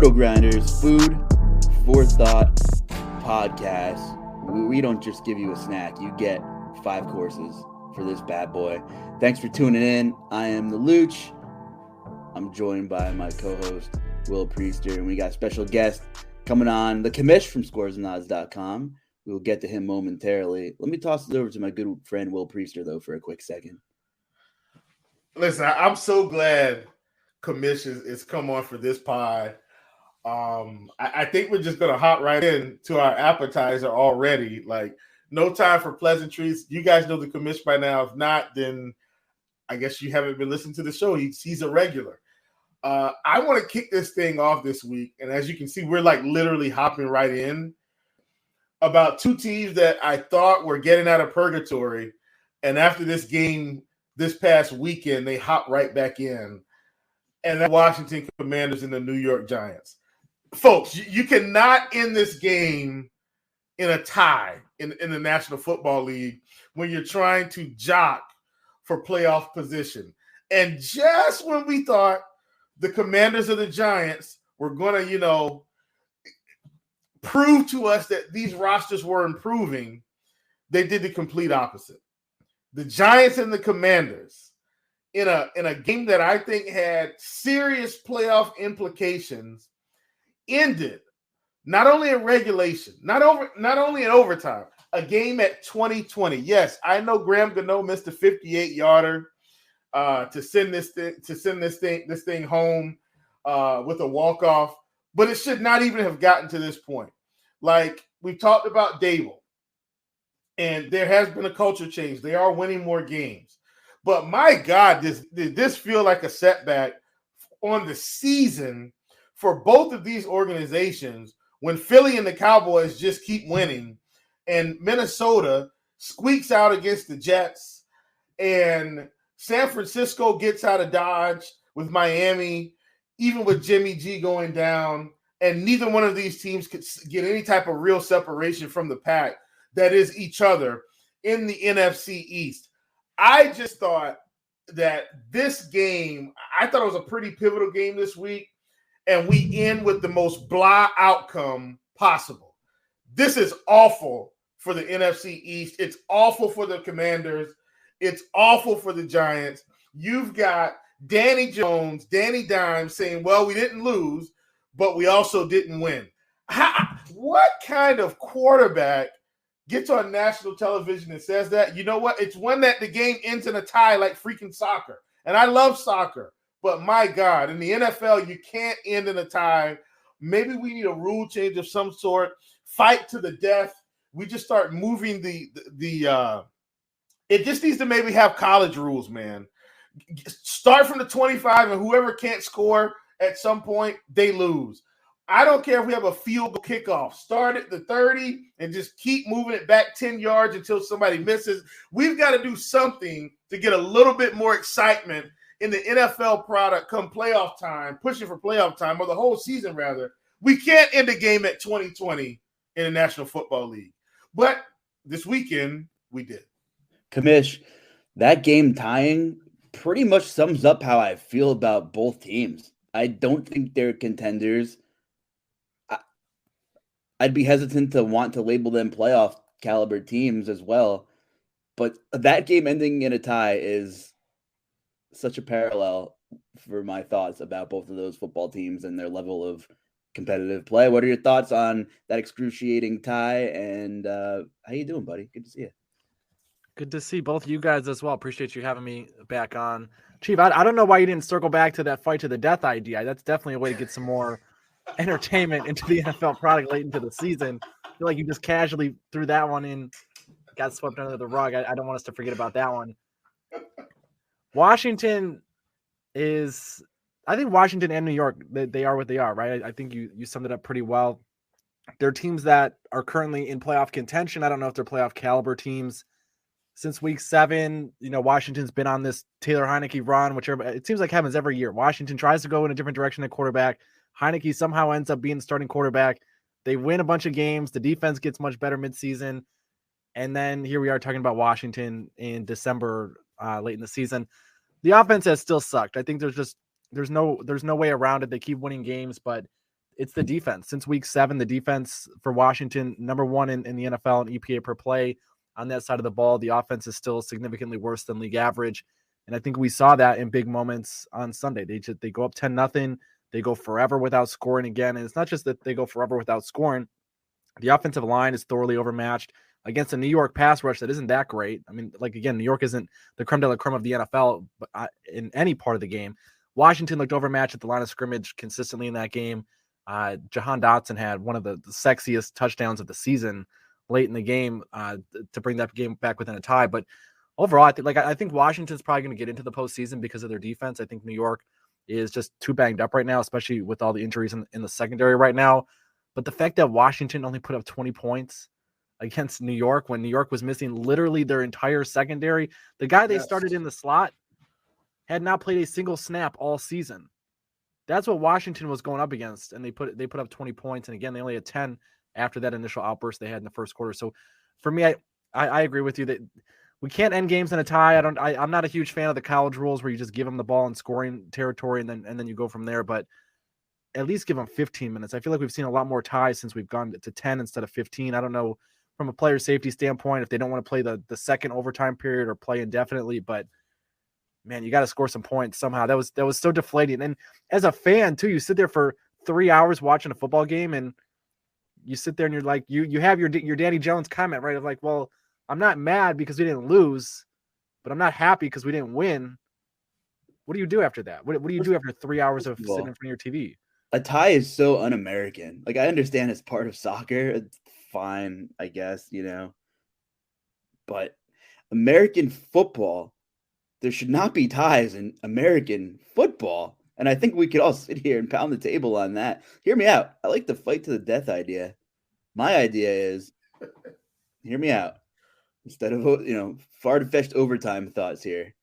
RotoGrinders, food for thought podcast. We don't just give you a snack. You get 5 courses for this bad boy. Thanks for tuning in. I am the Luuch. I'm joined by my co-host, Will Priester, and we got a special guest coming on, the Commish from scoresandodds.com. We will get to him momentarily. Let me toss it over to my good friend, Will Priester, though, for a quick second. Listen, I'm so glad Commish is come on for this pod. I think we're just going to hop right in to our appetizer already. Like, no time for pleasantries. You guys know the Commish by now. If not, then I guess you haven't been listening to the show. He's a regular. I want to kick this thing off this week. And as you can see, we're like literally hopping right in about 2 teams that I thought were getting out of purgatory. And after this game this past weekend, they hop right back in. And the Washington Commanders and the New York Giants. Folks, you cannot end this game in a tie in the National Football League when you're trying to jock for playoff position. And just when we thought the Commanders and the Giants were going to, prove to us that these rosters were improving, they did the complete opposite. The Giants and the Commanders, in a game that I think had serious playoff implications, ended not only in regulation, not only in overtime, a game at 20-20. Yes, I know Graham Gano missed a 58-yarder to send this thing home with a walk-off, but it should not even have gotten to this point. Like, we talked about Dable, and there has been a culture change. They are winning more games. But my God, did this feel like a setback on the season for both of these organizations when Philly and the Cowboys just keep winning and Minnesota squeaks out against the Jets and San Francisco gets out of Dodge with Miami, even with Jimmy G going down, and neither one of these teams could get any type of real separation from the pack that is each other in the NFC East. I just thought that this game, I thought it was a pretty pivotal game this week, and we end with the most blah outcome possible. This is awful for the NFC East. It's awful for the Commanders. It's awful for the Giants. You've got Danny Jones, Danny Dimes saying, well, we didn't lose, but we also didn't win. What kind of quarterback gets on national television and says that? You know what? It's one that the game ends in a tie like freaking soccer. And I love soccer, but my God, in the NFL, you can't end in a tie. Maybe we need a rule change of some sort. Fight to the death. We just start moving it just needs to maybe have college rules, man. Start from the 25, and whoever can't score at some point, they lose. I don't care if we have a field goal kickoff. Start at the 30 and just keep moving it back 10 yards until somebody misses. We've got to do something to get a little bit more excitement in the NFL product come playoff time, pushing for playoff time, or the whole season, rather. We can't end a game at 20-20 in the National Football League. But this weekend, we did. Commish, that game tying pretty much sums up how I feel about both teams. I don't think they're contenders. I'd be hesitant to want to label them playoff caliber teams as well. But that game ending in a tie is such a parallel for my thoughts about both of those football teams and their level of competitive play. What are your thoughts on that excruciating tie? And how you doing, buddy? Good to see you. Good to see both of you guys as well. Appreciate you having me back on. Chief, I don't know why you didn't circle back to that fight to the death idea. That's definitely a way to get some more entertainment into the NFL product late into the season. I feel like you just casually threw that one in, got swept under the rug. I don't want us to forget about that one. Washington I think Washington and New York, they are what they are, right? I think you summed it up pretty well. They're teams that are currently in playoff contention. I don't know if they're playoff caliber teams. Since week 7, Washington's been on this Taylor Heineke run, whichever it seems like happens every year. Washington tries to go in a different direction at quarterback. Heineke somehow ends up being the starting quarterback. They win a bunch of games. The defense gets much better midseason. And then here we are talking about Washington in December, late in the season. The offense has still sucked. I think there's no way around it. They keep winning games, but it's the defense. Since week 7, the defense for Washington, number 1 in the NFL in EPA per play on that side of the ball. The offense is still significantly worse than league average. And I think we saw that in big moments on Sunday. They go up 10-0. They go forever without scoring again. And it's not just that they go forever without scoring. The offensive line is thoroughly overmatched against a New York pass rush that isn't that great. I mean, like, again, New York isn't the creme de la creme of the NFL in any part of the game. Washington looked overmatched at the line of scrimmage consistently in that game. Jahan Dotson had one of the sexiest touchdowns of the season late in the game to bring that game back within a tie. But overall, I think Washington's probably going to get into the postseason because of their defense. I think New York is just too banged up right now, especially with all the injuries in the secondary right now. But the fact that Washington only put up 20 points against New York when New York was missing literally their entire secondary, the guy they started in the slot had not played a single snap all season. That's what Washington was going up against, and they put up 20 points. And again, they only had 10 after that initial outburst they had in the first quarter. So for me, I agree with you that we can't end games in a tie. I'm not a huge fan of the college rules where you just give them the ball in scoring territory and then you go from there. But at least give them 15 minutes. I feel like we've seen a lot more ties since we've gone to 10 instead of 15. I don't know from a player safety standpoint if they don't want to play the second overtime period or play indefinitely, but man, you got to score some points somehow. That was so deflating. And as a fan too, you sit there for 3 hours watching a football game and you sit there and you're like, you have your Danny Jones comment, right? Of like, well, I'm not mad because we didn't lose, but I'm not happy because we didn't win. What do you do after that? What do you do after 3 hours of sitting in front of your TV? A tie is so un-American. Like, I understand it's part of soccer. It's fine, I guess, but American football, there should not be ties in American football. And I think we could all sit here and pound the table on that. Hear me out. I like the fight to the death idea. My idea is, hear me out. Instead of, far-fetched overtime thoughts here,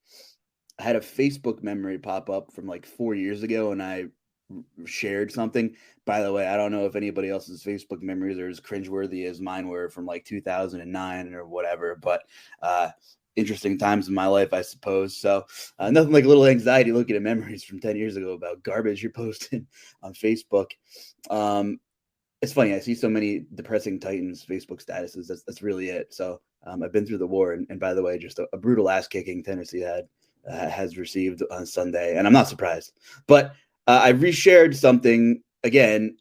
I had a Facebook memory pop up from like 4 years ago, and I shared something. By the way, I don't know if anybody else's Facebook memories are as cringeworthy as mine were from like 2009 or whatever, but interesting times in my life, I suppose. So nothing like a little anxiety looking at memories from 10 years ago about garbage you're posting on Facebook. It's funny. I see so many depressing Titans Facebook statuses. That's really it. So I've been through the war. And by the way, just a brutal ass kicking Tennessee has received on Sunday. And I'm not surprised. But I reshared something again,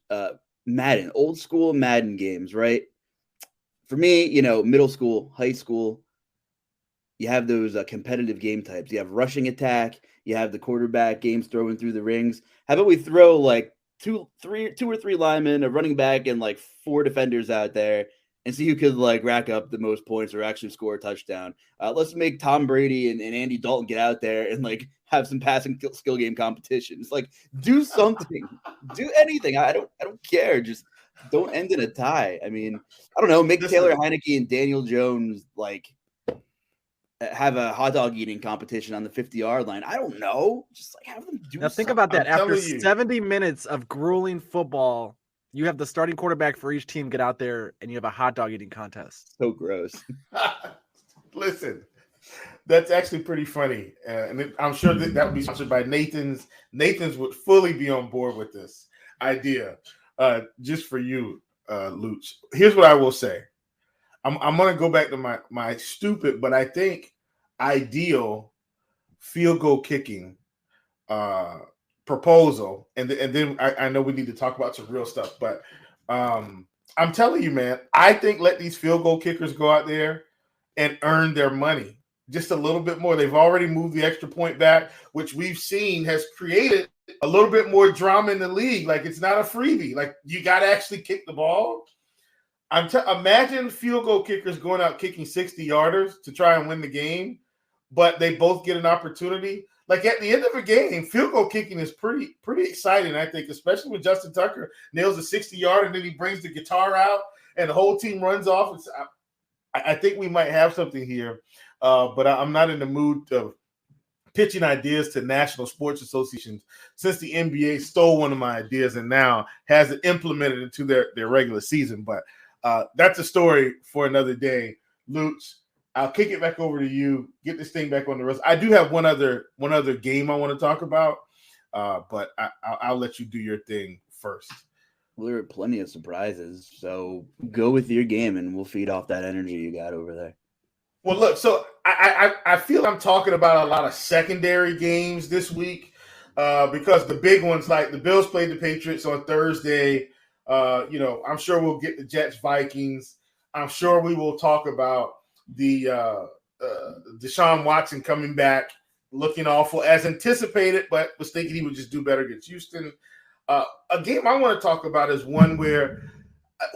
Madden, old school Madden games, right? For me, middle school, high school, you have those competitive game types. You have rushing attack. You have the quarterback games throwing through the rings. How about we throw like two or three linemen, a running back, and like 4 defenders out there and see who could like rack up the most points or actually score a touchdown. Let's make Tom Brady and Andy Dalton get out there and like have some passing skill game competitions. Like, do something, do anything. I don't care. Just don't end in a tie. I mean, I don't know. Make Taylor Heineke and Daniel Jones like have a hot dog eating competition on the 50-yard line. I don't know. Just like have them do. Now think about that. After 70 minutes of grueling football, you have the starting quarterback for each team get out there and you have a hot dog eating contest. So gross. Listen, that's actually pretty funny. And I'm sure that would be sponsored by Nathan's. Nathan's would fully be on board with this idea. Just for you, Luuch. Here's what I will say. I'm going to go back to my stupid, but I think ideal field goal kicking proposal. And then I know we need to talk about some real stuff, but I'm telling you, man, I think let these field goal kickers go out there and earn their money just a little bit more. They've already moved the extra point back, which we've seen has created a little bit more drama in the league. Like, it's not a freebie. Like, you got to actually kick the ball. Imagine field goal kickers going out kicking 60-yarders to try and win the game, but they both get an opportunity. Like, at the end of a game, field goal kicking is pretty exciting, I think, especially when Justin Tucker nails a 60-yard and then he brings the guitar out and the whole team runs off. I think we might have something here, but I'm not in the mood of pitching ideas to national sports associations since the NBA stole one of my ideas and now has it implemented into their regular season. But that's a story for another day. Luuch, I'll kick it back over to you. Get this thing back on the road. I do have one other game I want to talk about, but I'll let you do your thing first. Well, there are plenty of surprises. So go with your game, and we'll feed off that energy you got over there. Well, look, so I feel I'm talking about a lot of secondary games this week because the big ones, like the Bills played the Patriots on Thursday. I'm sure we'll get the Jets Vikings. I'm sure we will talk about the Deshuan Watson coming back, looking awful as anticipated, but was thinking he would just do better against Houston. A game I want to talk about is one where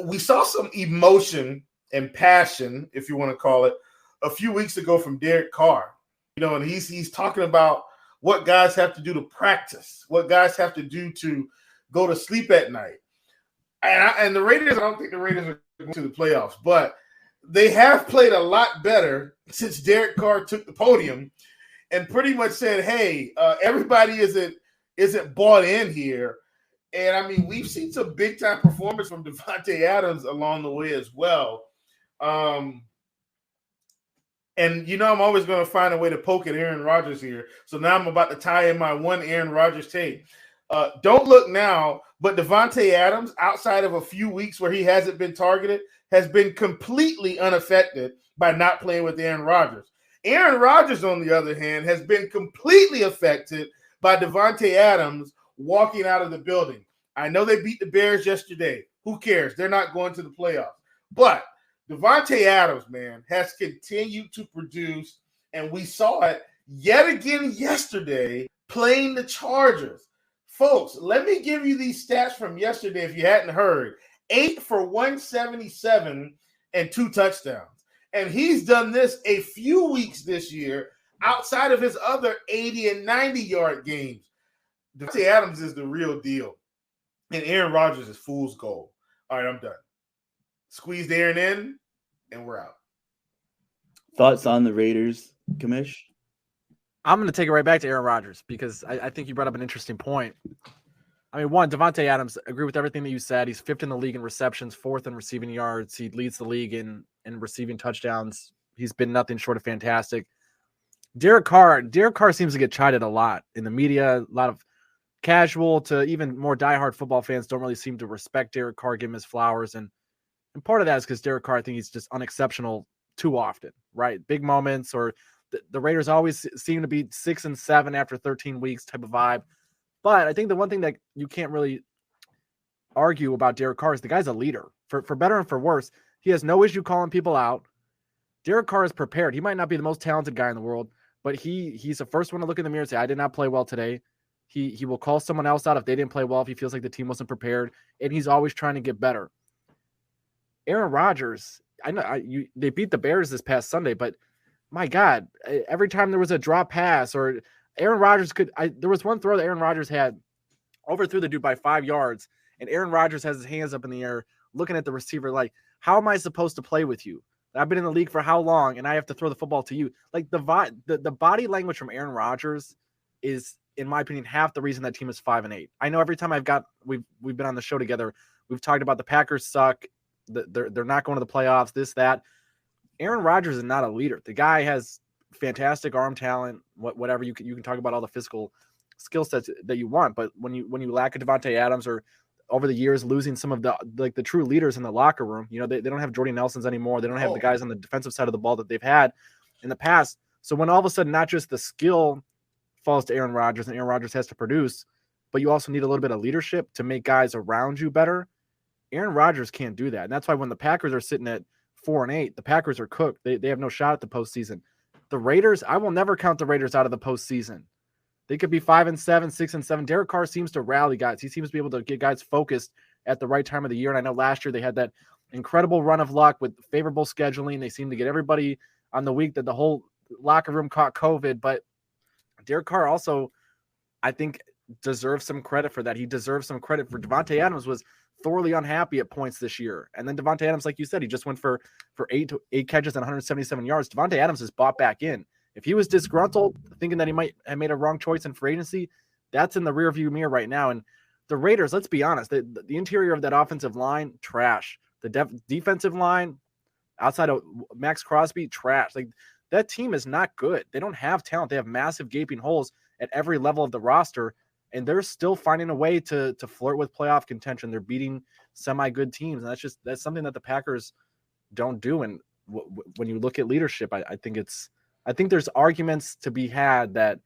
we saw some emotion and passion, if you want to call it, a few weeks ago from Derek Carr. And he's talking about what guys have to do to practice, what guys have to do to go to sleep at night. And the Raiders, I don't think the Raiders are going to the playoffs, but they have played a lot better since Derek Carr took the podium and pretty much said, hey, everybody isn't bought in here. And, I mean, we've seen some big-time performance from Davante Adams along the way as well. And, I'm always going to find a way to poke at Aaron Rodgers here. So now I'm about to tie in my one Aaron Rodgers take. Don't look now, but Davante Adams, outside of a few weeks where he hasn't been targeted, has been completely unaffected by not playing with Aaron Rodgers. Aaron Rodgers, on the other hand, has been completely affected by Davante Adams walking out of the building. I know they beat the Bears yesterday. Who cares? They're not going to the playoffs. But Davante Adams, man, has continued to produce, and we saw it yet again yesterday playing the Chargers. Folks, let me give you these stats from yesterday if you hadn't heard. 8 for 177 and 2 touchdowns. And he's done this a few weeks this year outside of his other 80 and 90-yard games. Davante Adams is the real deal. And Aaron Rodgers is fool's gold. All right, I'm done. Squeezed Aaron in, and we're out. Thoughts on the Raiders, Commish? I'm going to take it right back to Aaron Rodgers because I think you brought up an interesting point. I mean, one, Davante Adams, agree with everything that you said. He's 5th in the league in receptions, 4th in receiving yards. He leads the league in receiving touchdowns. He's been nothing short of fantastic. Derek Carr seems to get chided a lot in the media. A lot of casual to even more diehard football fans don't really seem to respect Derek Carr, give him his flowers. And part of that is because Derek Carr, I think he's just unexceptional too often, right? Big moments, or the Raiders always seem to be 6-7 after 13 weeks type of vibe. But I think the one thing that you can't really argue about Derek Carr is the guy's a leader. For better and for worse, he has no issue calling people out. Derek Carr is prepared. He might not be the most talented guy in the world, but he's the first one to look in the mirror and say, I did not play well today. He will call someone else out if they didn't play well, if he feels like the team wasn't prepared, and he's always trying to get better. Aaron Rodgers, I know they beat the Bears this past Sunday, but my God, every time there was a drop pass or Aaron Rodgers there was one throw that Aaron Rodgers had, overthrew the dude by 5 yards, and Aaron Rodgers has his hands up in the air looking at the receiver like, how am I supposed to play with you? I've been in the league for how long, and I have to throw the football to you? Like the body language from Aaron Rodgers is, in my opinion, half the reason that team is 5-8. I know every time we've been on the show together, we've talked about the Packers suck, they're not going to the playoffs, this, that. Aaron Rodgers is not a leader. The guy has fantastic arm talent, whatever you can talk about all the physical skill sets that you want, but when you lack a Davante Adams, or over the years losing some of the true leaders in the locker room, they don't have Jordy Nelsons anymore. They don't have the guys on the defensive side of the ball that they've had in the past. So when all of a sudden not just the skill falls to Aaron Rodgers and Aaron Rodgers has to produce, but you also need a little bit of leadership to make guys around you better. Aaron Rodgers can't do that. And that's why when the Packers are sitting at 4-8, the Packers are cooked. They have no shot at the postseason. The Raiders, I will never count the Raiders out of the postseason. They could be 5-7, 6-7. Derek Carr seems to rally guys. He seems to be able to get guys focused at the right time of the year. And I know last year they had that incredible run of luck with favorable scheduling. They seemed to get everybody on the week that the whole locker room caught COVID. But Derek Carr also, I think, deserves some credit for that. He deserves some credit for Davante Adams was thoroughly unhappy at points this year. And then Davante Adams, like you said, he just went for 8 catches and 177 yards. Davante Adams is bought back in. If he was disgruntled, thinking that he might have made a wrong choice in free agency, that's in the rearview mirror right now. And the Raiders, let's be honest, the interior of that offensive line, trash. The defensive line, outside of Max Crosby, trash. Like, that team is not good. They don't have talent. They have massive gaping holes at every level of the roster. and they're still finding a way to flirt with playoff contention. They're beating semi-good teams, and that's something that the Packers don't do. And when you look at leadership, I think there's arguments to be had that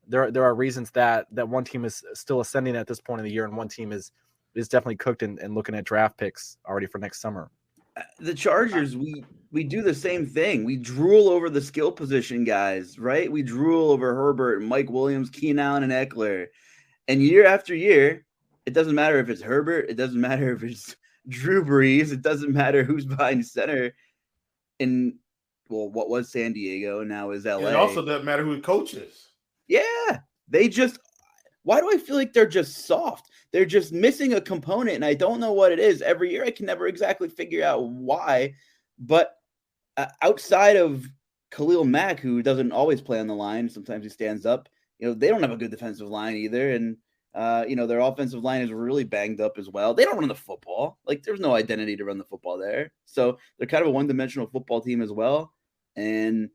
there are reasons that one team is still ascending at this point in the year, and one team is definitely cooked and looking at draft picks already for next summer. The Chargers, we do the same thing. We drool over the skill position guys, right? We drool over Herbert and Mike Williams, Keenan Allen, and Eckler. And year after year, it doesn't matter if it's Herbert. It doesn't matter if it's Drew Brees. It doesn't matter who's behind center. In, well, what was San Diego and now is LA. And it also doesn't matter who the coach is. Yeah. Why do I feel like they're just soft? They're just missing a component, and I don't know what it is. Every year I can never exactly figure out why. But outside of Khalil Mack, who doesn't always play on the line, sometimes he stands up, they don't have a good defensive line either. And, their offensive line is really banged up as well. They don't run the football. Like, there's no identity to run the football there. So they're kind of a one-dimensional football team as well. And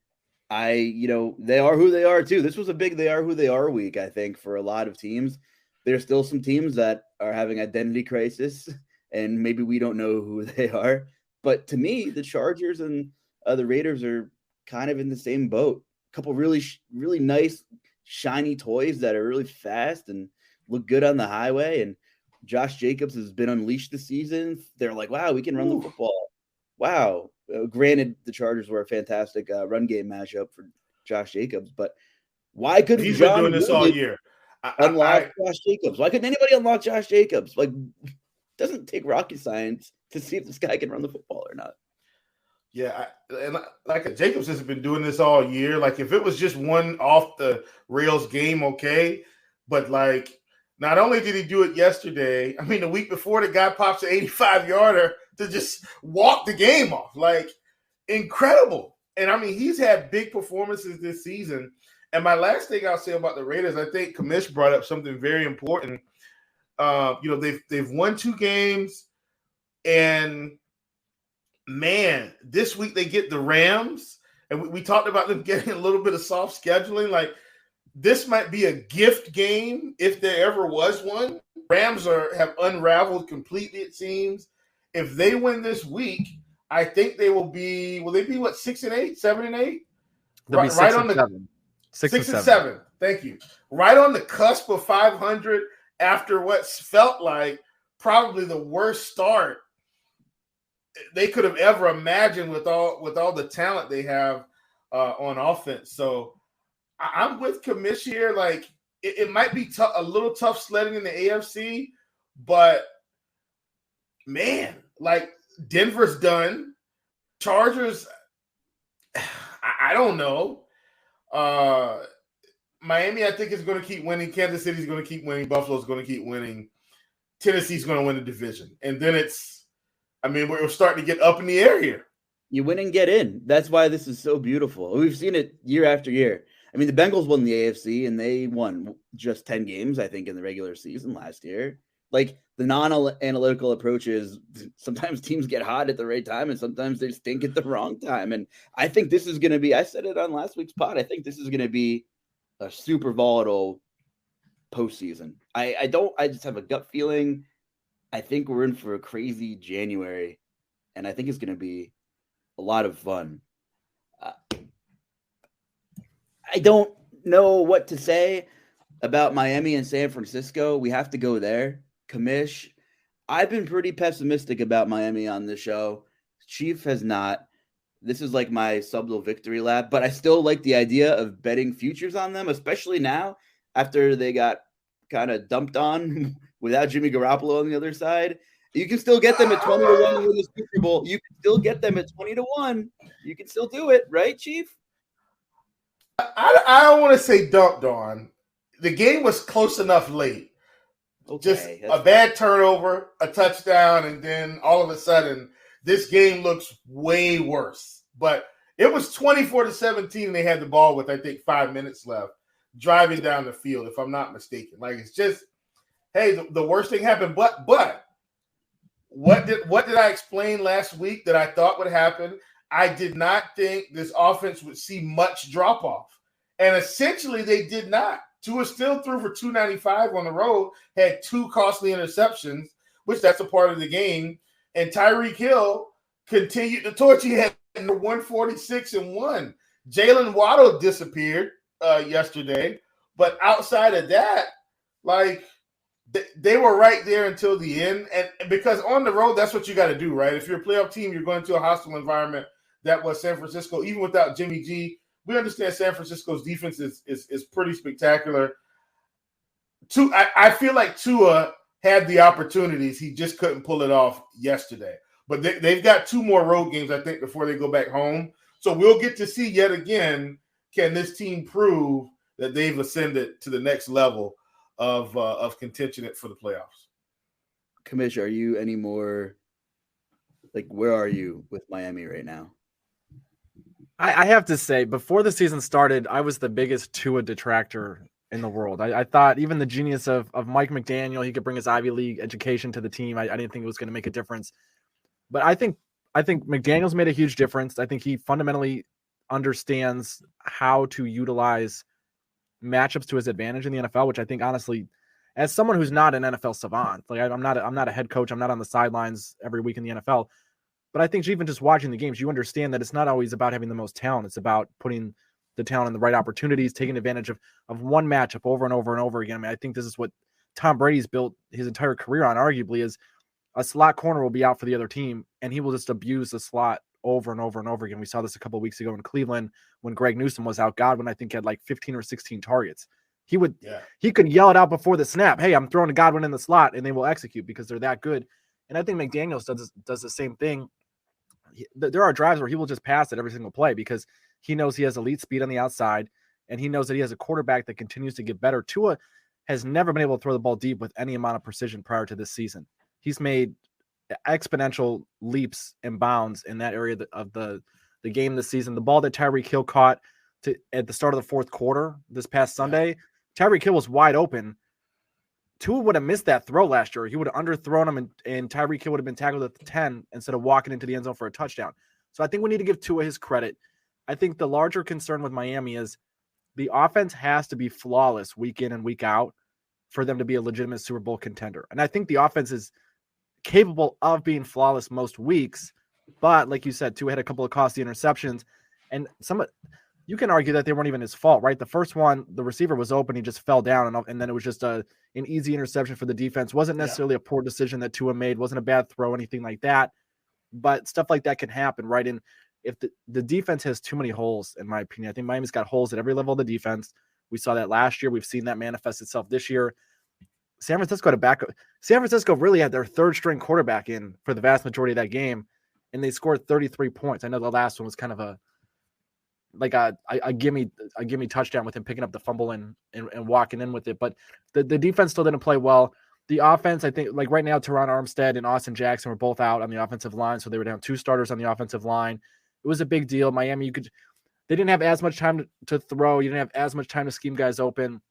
they are who they are too. This was a big they are who they are week, I think, for a lot of teams. There's still some teams that are having identity crisis, and maybe we don't know who they are. But to me, the Chargers and the Raiders are kind of in the same boat. A couple really, really nice, shiny toys that are really fast and look good on the highway. And Josh Jacobs has been unleashed this season. They're like, wow, we can run the football. Wow. Granted, the Chargers were a fantastic run game matchup for Josh Jacobs, but why couldn't he's John been doing this all year? Unlock Josh Jacobs? Why couldn't anybody unlock Josh Jacobs? Like, it doesn't take rocket science to see if this guy can run the football or not. Yeah, Jacobs has been doing this all year. Like, if it was just one off the rails game, okay, but like, not only did he do it yesterday, I mean, the week before, the guy pops an 85-yarder to just walk the game off. Like, incredible. And I mean, he's had big performances this season. And my last thing I'll say about the Raiders, I think Commish brought up something very important. They've won 2 games, and man, this week they get the Rams, and we talked about them getting a little bit of soft scheduling. Like, this might be a gift game if there ever was one. Rams have unraveled completely, it seems. If they win this week, I think they will be. Will they be what, 6-8, 7-8? Right on the 6 and 7. Thank you. Right on the cusp of 500 after what's felt like probably the worst start they could have ever imagined with all the talent they have on offense. So I'm with Commish here. Like, it might be a little tough sledding in the AFC, but man, like, Denver's done. Chargers, I don't know. Miami, I think, is going to keep winning. Kansas City's going to keep winning. Buffalo's going to keep winning. Tennessee's going to win the division. And then we're starting to get up in the air here. You win and get in. That's why this is so beautiful. We've seen it year after year. I mean, the Bengals won the AFC, and they won just 10 games, I think, in the regular season last year. Like, the non-analytical approach is sometimes teams get hot at the right time, and sometimes they stink at the wrong time. And I think this is going to be, I said it on last week's pod, I think this is going to be a super volatile postseason. I just have a gut feeling. I think we're in for a crazy January, and I think it's going to be a lot of fun. I don't know what to say about Miami and San Francisco. We have to go there. Commish, I've been pretty pessimistic about Miami on this show. Chief has not. This is like my subtle victory lap, but I still like the idea of betting futures on them, especially now after they got kind of dumped on without Jimmy Garoppolo on the other side. You can still get them at 20-1 to win the Super Bowl. You can still get them at 20-1. You can still do it, right, Chief? I don't want to say dumped on. The game was close enough late. Okay, just a bad turnover, a touchdown, and then all of a sudden, this game looks way worse. But it was 24-17, and they had the ball with, I think, 5 minutes left, driving down the field, if I'm not mistaken. Like, it's just, hey, the worst thing happened. But what did I explain last week that I thought would happen? I did not think this offense would see much drop-off. And essentially, they did not. Tua still threw for 295 on the road, had 2 costly interceptions, which that's a part of the game. And Tyreek Hill continued to torch. He had 146 and 1. Jalen Waddle disappeared yesterday. But outside of that, like, they were right there until the end. And because on the road, that's what you got to do, right? If you're a playoff team, you're going to a hostile environment. That was San Francisco. Even without Jimmy G, we understand San Francisco's defense is pretty spectacular. I feel like Tua had the opportunities. He just couldn't pull it off yesterday. But they've got 2 more road games, I think, before they go back home. So we'll get to see yet again, can this team prove that they've ascended to the next level of contention for the playoffs? Commish, are you any more like, where are you with Miami right now? I have to say, before the season started, I was the biggest Tua detractor in the world. I thought even the genius of Mike McDaniel, he could bring his Ivy League education to the team. I didn't think it was going to make a difference. But I think McDaniel's made a huge difference. I think he fundamentally understands how to utilize matchups to his advantage in the NFL, which I think, honestly, as someone who's not an NFL savant, like I'm not a head coach, I'm not on the sidelines every week in the NFL, but I think even just watching the games, you understand that it's not always about having the most talent. It's about putting the talent in the right opportunities, taking advantage of one matchup over and over and over again. I mean, I think this is what Tom Brady's built his entire career on, arguably, is a slot corner will be out for the other team, and he will just abuse the slot over and over and over again. We saw this a couple of weeks ago in Cleveland when Greg Newsome was out. Godwin, I think, had like 15 or 16 targets. He could yell it out before the snap, "Hey, I'm throwing to Godwin in the slot," and they will execute because they're that good. And I think McDaniels does the same thing. There are drives where he will just pass it every single play because he knows he has elite speed on the outside, and he knows that he has a quarterback that continues to get better. Tua has never been able to throw the ball deep with any amount of precision prior to this season. He's made exponential leaps and bounds in that area of the game this season. The ball that Tyreek Hill caught at the start of the fourth quarter this past Sunday, Tyreek Hill was wide open. Tua would have missed that throw last year. He would have underthrown him, and Tyreek Hill would have been tackled at the 10 instead of walking into the end zone for a touchdown. So I think we need to give Tua his credit. I think the larger concern with Miami is the offense has to be flawless week in and week out for them to be a legitimate Super Bowl contender. And I think the offense is capable of being flawless most weeks, but like you said, Tua had a couple of costly interceptions, and you can argue that they weren't even his fault, right? The first one, the receiver was open, he just fell down, and then it was just an easy interception for the defense. Wasn't necessarily a poor decision that Tua made, wasn't a bad throw, anything like that, but stuff like that can happen, right? And if the defense has too many holes, in my opinion, I think Miami's got holes at every level of the defense. We saw that last year. We've seen that manifest itself this year. San Francisco really had their third string quarterback in for the vast majority of that game, and they scored 33 points. I know the last one was kind of a gimme touchdown with him picking up the fumble and walking in with it. But the defense still didn't play well. The offense, I think, like right now, Teron Armstead and Austin Jackson were both out on the offensive line, so they were down 2 starters on the offensive line. It was a big deal. Miami, they didn't have as much time to throw. You didn't have as much time to scheme guys open.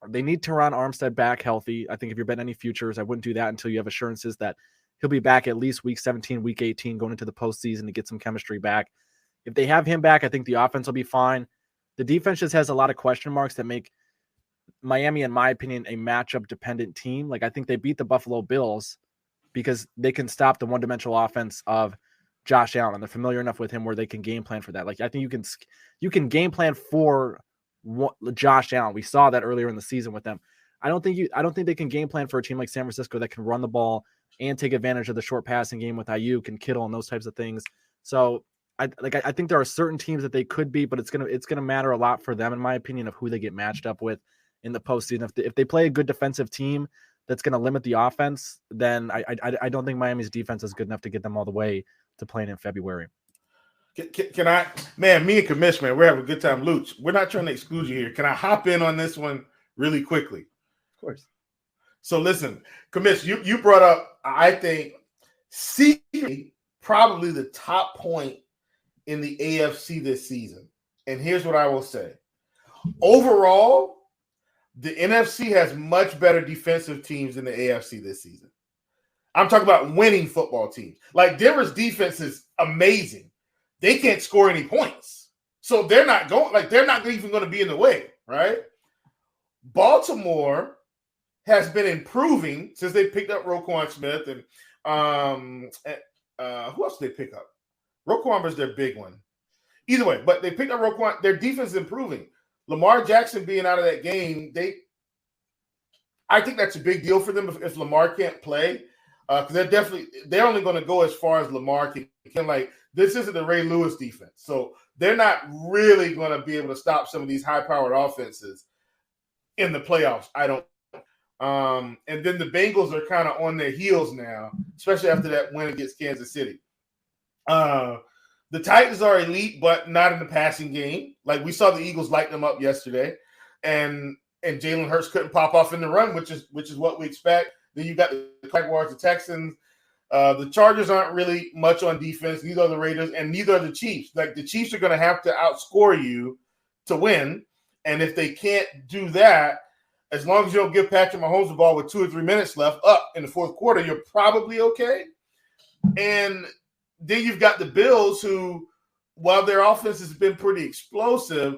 They need Teron Armstead back healthy. I think if you're betting any futures, I wouldn't do that until you have assurances that he'll be back at least week 17, week 18, going into the postseason to get some chemistry back. If they have him back, I think the offense will be fine. The defense just has a lot of question marks that make Miami, in my opinion, a matchup-dependent team. Like, I think they beat the Buffalo Bills because they can stop the one-dimensional offense of Josh Allen. They're familiar enough with him where they can game plan for that. Like, I think you can game plan for Josh Allen. We saw that earlier in the season with them. I don't think they can game plan for a team like San Francisco that can run the ball and take advantage of the short passing game with Ayuk and Kittle and those types of things. So I think there are certain teams that they could be, but it's gonna matter a lot for them, in my opinion, of who they get matched up with in the postseason. If they play a good defensive team that's going to limit the offense, then I don't think Miami's defense is good enough to get them all the way to playing in February. Can I, man, me and Commish, man, we're having a good time. Luuch, we're not trying to exclude you here. Can I hop in on this one really quickly? Of course. So listen, Commish, you brought up, I think, probably the top point in the AFC this season. And here's what I will say. Overall, the NFC has much better defensive teams than the AFC this season. I'm talking about winning football teams. Like, Denver's defense is amazing. They can't score any points. So they're not even going to be in the way, right? Baltimore has been improving since they picked up Roquan Smith and who else did they pick up? Roquan was their big one. Either way, but they picked up Roquan. Their defense is improving. Lamar Jackson being out of that game, I think that's a big deal for them if Lamar can't play. Because they're only going to go as far as Lamar can. Like, this isn't the Ray Lewis defense. So they're not really going to be able to stop some of these high-powered offenses in the playoffs, I don't. And then the Bengals are kind of on their heels now, especially after that win against Kansas City. The Titans are elite, but not in the passing game. Like, we saw the Eagles light them up yesterday, and Jalen Hurts couldn't pop off in the run, which is what we expect. Then you got the Jaguars, the Texans. The Chargers aren't really much on defense. Neither are the Raiders, and neither are the Chiefs. Like, the Chiefs are going to have to outscore you to win, and if they can't do that, as long as you don't give Patrick Mahomes the ball with 2 or 3 minutes left up in the fourth quarter, you're probably okay. And then you've got the Bills who, while their offense has been pretty explosive,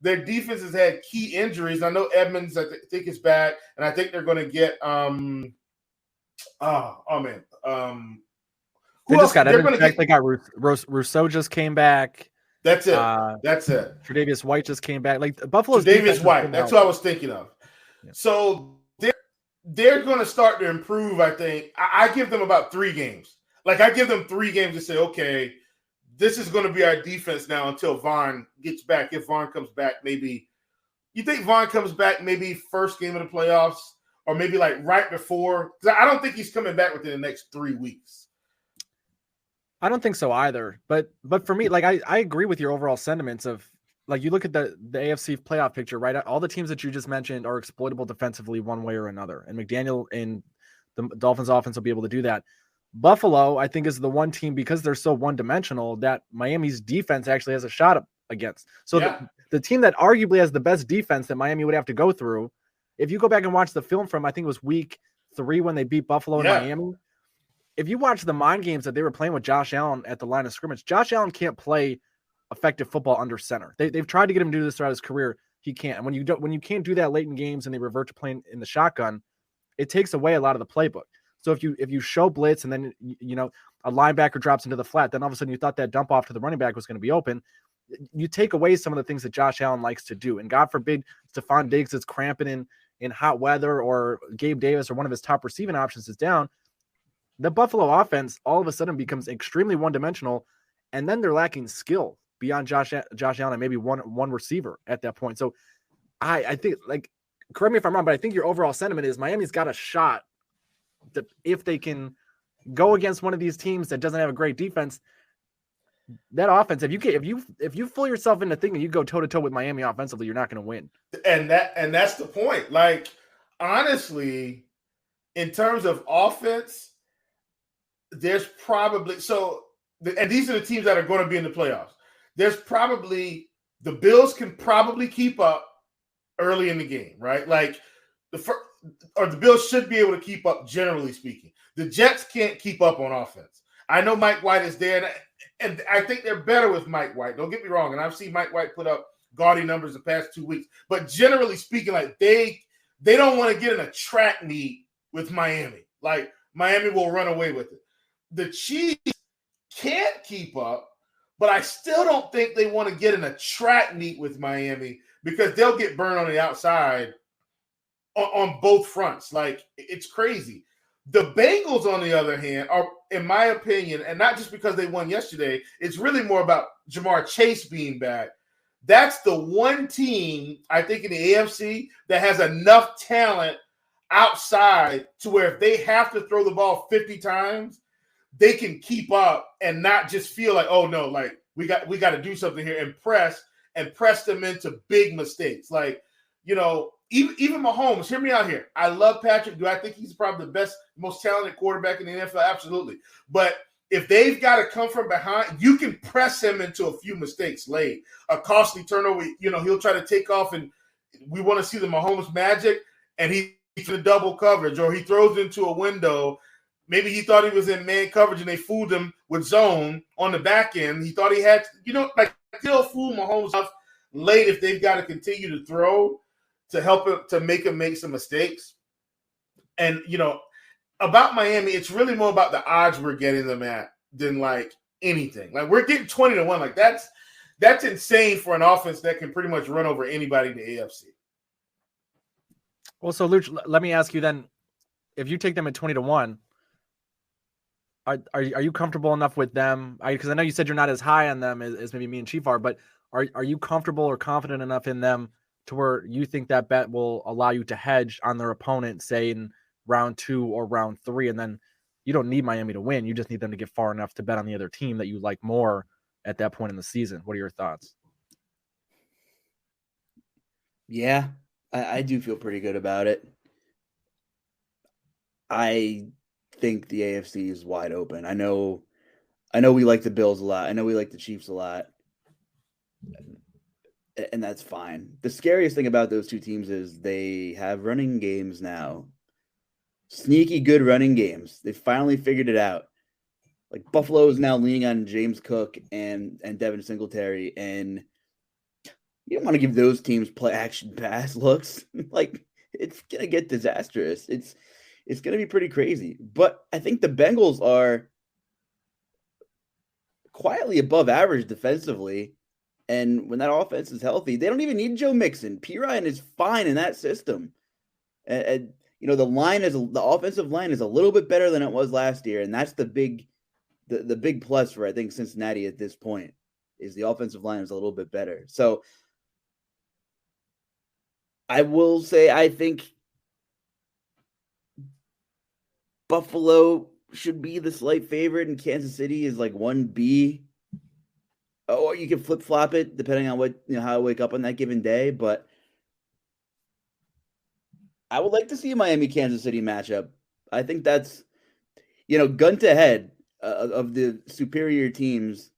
their defense has had key injuries. I know Edmonds, I think, is back, and I think they're going to get who They else? just got They're Edmonds gonna back. They got Rousseau just came back. That's it. That's it. Tre'Davious White just came back. Like, Buffalo's Tre'Davious White. That's what I was thinking of. Yeah. So they're going to start to improve, I think. I give them about 3 games. Like, I give them 3 games to say, okay, this is going to be our defense now until Vaughn gets back. If Vaughn comes back, maybe – you think Vaughn comes back maybe first game of the playoffs or maybe like right before? Because I don't think he's coming back within the next 3 weeks. I don't think so either. But for me, like, I agree with your overall sentiments of, like, you look at the AFC playoff picture, right? All the teams that you just mentioned are exploitable defensively one way or another. And McDaniel and the Dolphins offense will be able to do that. Buffalo, I think, is the one team, because they're so one-dimensional, that Miami's defense actually has a shot up against. So the team that arguably has the best defense that Miami would have to go through, if you go back and watch the film from, I think it was week 3 when they beat Buffalo and Miami, if you watch the mind games that they were playing with Josh Allen at the line of scrimmage, Josh Allen can't play effective football under center. They've tried to get him to do this throughout his career. He can't. And when you can't do that late in games and they revert to playing in the shotgun, it takes away a lot of the playbook. So if you show blitz and then, a linebacker drops into the flat, then all of a sudden you thought that dump off to the running back was going to be open. You take away some of the things that Josh Allen likes to do. And God forbid Stephon Diggs is cramping in hot weather, or Gabe Davis or one of his top receiving options is down. The Buffalo offense all of a sudden becomes extremely one-dimensional, and then they're lacking skill beyond Josh Allen and maybe one receiver at that point. So I think, like, correct me if I'm wrong, but I think your overall sentiment is Miami's got a shot that if they can go against one of these teams that doesn't have a great defense, that offense, if you fool yourself into thinking you go toe-to-toe with Miami offensively, you're not going to win. And that's the point. Like, honestly, in terms of offense, there's probably and these are the teams that are going to be in the playoffs. There's probably the Bills can probably keep up early in the game, right? Like the Bills should be able to keep up, generally speaking. The Jets can't keep up on offense. I know Mike White is there, and I think they're better with Mike White. Don't get me wrong, and I've seen Mike White put up gaudy numbers the past 2 weeks. But generally speaking, like they don't want to get in a track meet with Miami. Like, Miami will run away with it. The Chiefs can't keep up, but I still don't think they want to get in a track meet with Miami because they'll get burned on the outside on both fronts. Like, it's crazy. The Bengals, on the other hand, are, in my opinion, and not just because they won yesterday, it's really more about Jamar Chase being back. That's the one team, I think, in the AFC that has enough talent outside to where if they have to throw the ball 50 times, they can keep up and not just feel like, oh no, like we got to do something here and press them into big mistakes. Like, even Mahomes, hear me out here. I love Patrick. Do I think he's probably the best, most talented quarterback in the NFL? Absolutely. But if they've got to come from behind, you can press him into a few mistakes late. A costly turnover, he'll try to take off, and we want to see the Mahomes magic, and he's in a double coverage, or he throws into a window. Maybe he thought he was in man coverage, and they fooled him with zone on the back end. He thought he had, still fool Mahomes off late if they've got to continue to throw. to help him to make him make some mistakes. And about Miami, it's really more about the odds we're getting them at than like anything. Like we're getting 20-1. Like that's insane for an offense that can pretty much run over anybody in the AFC. Well, so Luuch, let me ask you then, if you take them at 20-1, are you comfortable enough with them? Because I know you said you're not as high on them as maybe me and Chief are, but are you comfortable or confident enough in them to where you think that bet will allow you to hedge on their opponent, say in round 2 or round 3, and then you don't need Miami to win. You just need them to get far enough to bet on the other team that you like more at that point in the season. What are your thoughts? Yeah, I do feel pretty good about it. I think the AFC is wide open. I know we like the Bills a lot. I know we like the Chiefs a lot. And that's fine. The scariest thing about those two teams is they have running games now. Sneaky good running games. They finally figured it out. Like Buffalo is now leaning on James Cook and Devin Singletary, and you don't want to give those teams play action pass looks. Like it's gonna get disastrous. It's gonna be pretty crazy. But I think the Bengals are quietly above average defensively. And when that offense is healthy, they don't even need Joe Mixon. P. Ryan is fine in that system. And the offensive line is a little bit better than it was last year, and that's the big plus for I think Cincinnati at this point is the offensive line is a little bit better. So I will say I think Buffalo should be the slight favorite, and Kansas City is like 1B. Or you can flip-flop it depending on how I wake up on that given day. But I would like to see a Miami-Kansas City matchup. I think that's, gun to head of the superior teams.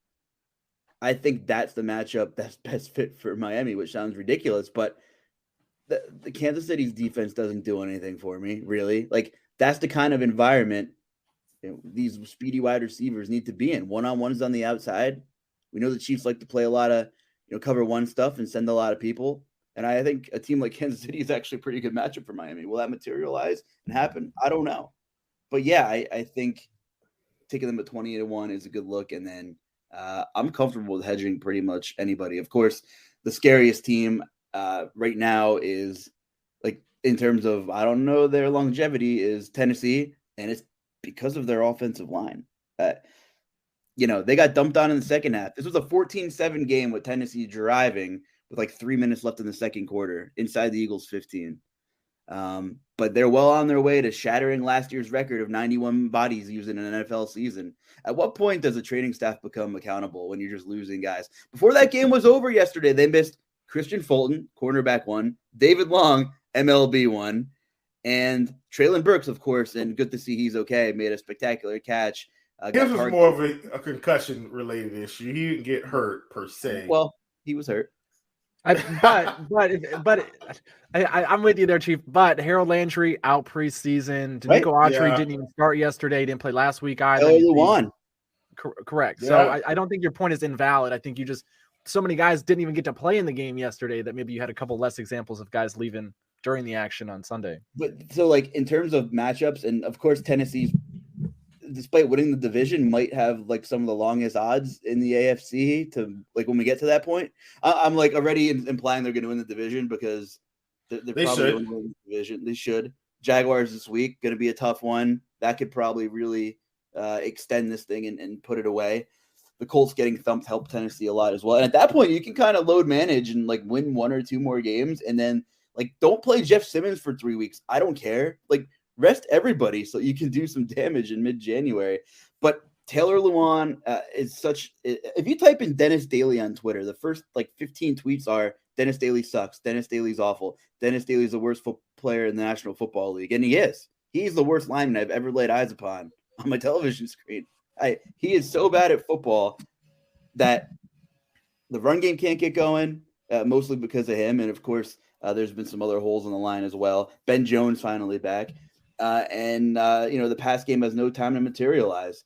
I think that's the matchup that's best fit for Miami, which sounds ridiculous. But the Kansas City's defense doesn't do anything for me, really. Like, that's the kind of environment these speedy wide receivers need to be in. One-on-ones on the outside. We know the Chiefs like to play a lot of, cover one stuff and send a lot of people. And I think a team like Kansas City is actually a pretty good matchup for Miami. Will that materialize and happen? I don't know. But yeah, I think taking them at 20-1 is a good look. And then I'm comfortable with hedging pretty much anybody. Of course, the scariest team right now is, like, in terms of, I don't know, their longevity is Tennessee. And it's because of their offensive line. They got dumped on in the second half. This was a 14-7 game with Tennessee driving with like 3 minutes left in the second quarter inside the Eagles' 15. But they're well on their way to shattering last year's record of 91 bodies used in an NFL season. At what point does the training staff become accountable when you're just losing guys? Before that game was over yesterday, they missed Christian Fulton, cornerback 1, David Long, MLB 1, and Treylon Burks, of course, and good to see he's okay, made a spectacular catch. His was more of a concussion-related issue. He didn't get hurt per se. Well, he was hurt. I'm with you there, Chief. But Harold Landry out preseason. Danico Autry didn't even start yesterday. Didn't play last week either. Correct. Yeah. So I don't think your point is invalid. I think so many guys didn't even get to play in the game yesterday that maybe you had a couple less examples of guys leaving during the action on Sunday. But so, like, in terms of matchups, and of course Tennessee's, despite winning the division, might have like some of the longest odds in the AFC to, like, when we get to that point. I'm like already implying they're going to win the division because they're probably going to win the division. They should. Jaguars this week, going to be a tough one. That could probably really extend this thing and put it away. The Colts getting thumped helped Tennessee a lot as well. And at that point, you can kind of load manage and like win 1 or 2 more games. And then, like, don't play Jeff Simmons for 3 weeks. I don't care. Like, rest everybody so you can do some damage in mid-January. But Taylor Lewan is such – if you type in Dennis Daly on Twitter, the first, like, 15 tweets are Dennis Daly sucks, Dennis Daly's awful, Dennis Daly's the worst player in the National Football League. And he is. He's the worst lineman I've ever laid eyes upon on my television screen. He is so bad at football that the run game can't get going, mostly because of him. And, of course, there's been some other holes in the line as well. Ben Jones finally back. The pass game has no time to materialize.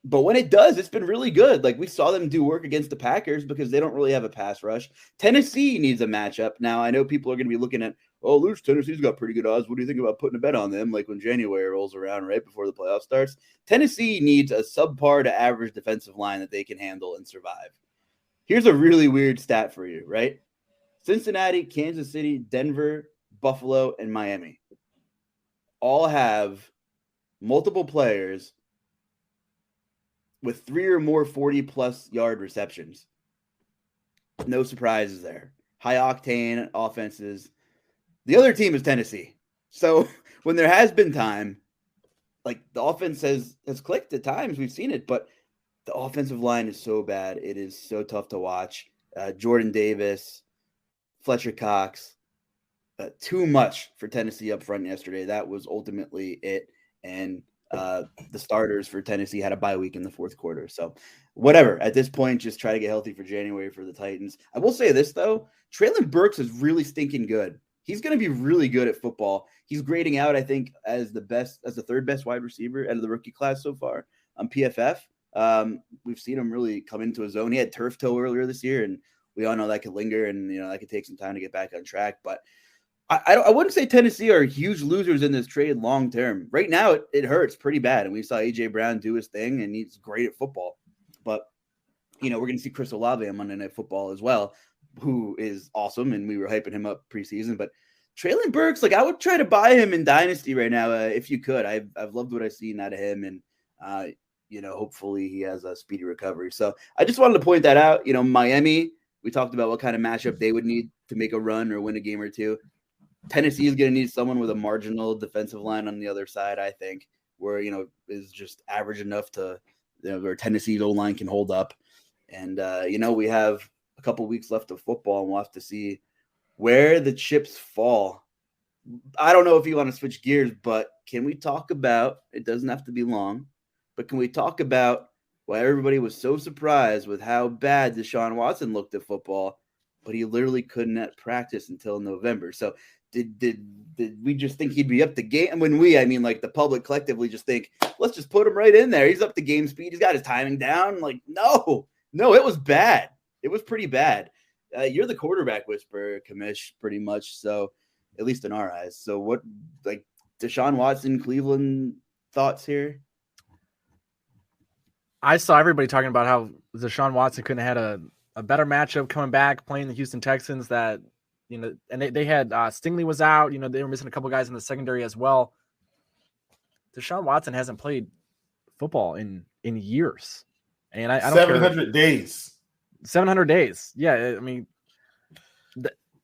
But when it does, it's been really good. Like we saw them do work against the Packers because they don't really have a pass rush. Tennessee needs a matchup. Now, I know people are going to be looking at, oh, Luuch, Tennessee's got pretty good odds. What do you think about putting a bet on them? Like when January rolls around right before the playoff starts, Tennessee needs a subpar to average defensive line that they can handle and survive. Here's a really weird stat for you, right? Cincinnati, Kansas City, Denver, Buffalo, and Miami all have multiple players with 3 or more 40-plus yard receptions. No surprises there. High-octane offenses. The other team is Tennessee. So when there has been time, like the offense has clicked at times. We've seen it, but the offensive line is so bad. It is so tough to watch. Jordan Davis, Fletcher Cox, too much for Tennessee up front yesterday. That was ultimately it. And the starters for Tennessee had a bye week in the fourth quarter. So whatever, at this point, just try to get healthy for January for the Titans. I will say this, though. Traylon Burks is really stinking good. He's going to be really good at football. He's grading out, I think, as the third best wide receiver out of the rookie class so far on PFF. We've seen him really come into his own. He had turf toe earlier this year, and we all know that could linger and, that could take some time to get back on track. But I wouldn't say Tennessee are huge losers in this trade long term. Right now, it hurts pretty bad. And we saw A.J. Brown do his thing, and he's great at football. But, we're going to see Chris Olave on Monday Night Football as well, who is awesome, and we were hyping him up preseason. But Traylon Burks, I would try to buy him in Dynasty right now if you could. I've loved what I've seen out of him, and, hopefully he has a speedy recovery. So I just wanted to point that out. Miami, we talked about what kind of matchup they would need to make a run or win a game or two. Tennessee is going to need someone with a marginal defensive line on the other side, I think, where, is just average enough to, where Tennessee's O-line can hold up. And, we have a couple weeks left of football, and we'll have to see where the chips fall. I don't know if you want to switch gears, but can we talk about, it doesn't have to be long, but can we talk about why everybody was so surprised with how bad Deshuan Watson looked at football, but he literally couldn't at practice until November. So did we just think he'd be up to game? And when I mean the public collectively just think, let's just put him right in there. He's up to game speed. He's got his timing down. No, it was bad. It was pretty bad. You're the quarterback whisperer, Commish, pretty much. So at least in our eyes. So what, Deshaun Watson, Cleveland thoughts here? I saw everybody talking about how Deshaun Watson couldn't have had a better matchup coming back playing the Houston Texans that, and they had Stingley was out, they were missing a couple guys in the secondary as well. Deshaun Watson hasn't played football in years. And I don't 700 days. 700 days. Yeah. I mean,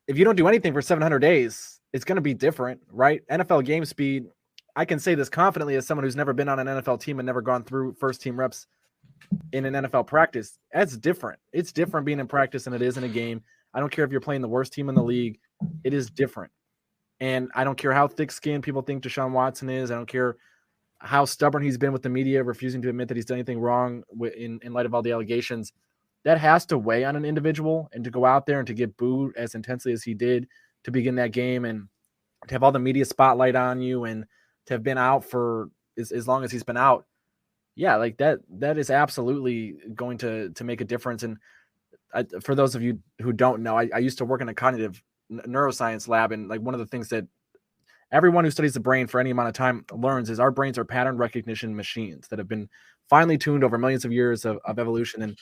if you don't do anything for 700 days, it's going to be different, right? NFL game speed. I can say this confidently as someone who's never been on an NFL team and never gone through first team reps in an NFL practice. That's different. It's different being in practice than it is in a game. I don't care if you're playing the worst team in the league. It is different. And I don't care how thick-skinned people think Deshaun Watson is. I don't care how stubborn he's been with the media, refusing to admit that he's done anything wrong in light of all the allegations. That has to weigh on an individual, and to go out there and to get booed as intensely as he did to begin that game, and to have all the media spotlight on you, and to have been out for as long as he's been out. Yeah, that is absolutely going to make a difference. And for those of you who don't know, I used to work in a cognitive neuroscience lab, and one of the things that everyone who studies the brain for any amount of time learns is our brains are pattern recognition machines that have been finely tuned over millions of years of evolution. And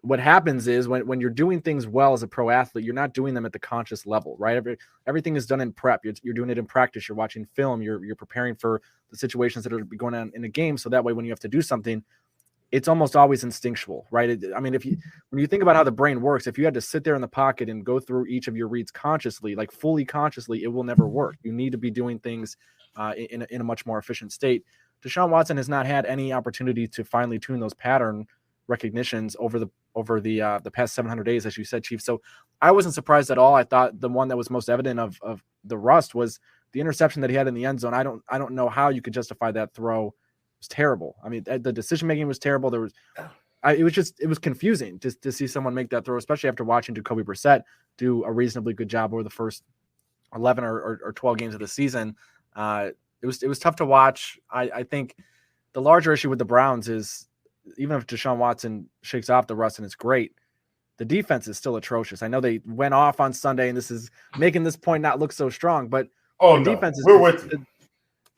what happens is when you're doing things well as a pro athlete, you're not doing them at the conscious level, right? Everything is done in prep. You're doing it in practice. You're watching film. You're preparing for the situations that are going on in a game. So that way, when you have to do something, it's almost always instinctual, right? When you think about how the brain works, if you had to sit there in the pocket and go through each of your reads consciously, fully consciously, it will never work. You need to be doing things in a much more efficient state. Deshaun Watson has not had any opportunity to finely tune those pattern recognitions over the past 700 days, as you said, Chief. So I wasn't surprised at all. I thought the one that was most evident of the rust was the interception that he had in the end zone. I don't know how you could justify that throw. It was terrible. I mean, the decision making was terrible. It was confusing to see someone make that throw, especially after watching Jacoby Brissett do a reasonably good job over the first 11 or 12 games of the season. It was tough to watch. I think the larger issue with the Browns is even if Deshaun Watson shakes off the rust and it's great, the defense is still atrocious. I know they went off on Sunday, and this is making this point not look so strong, but the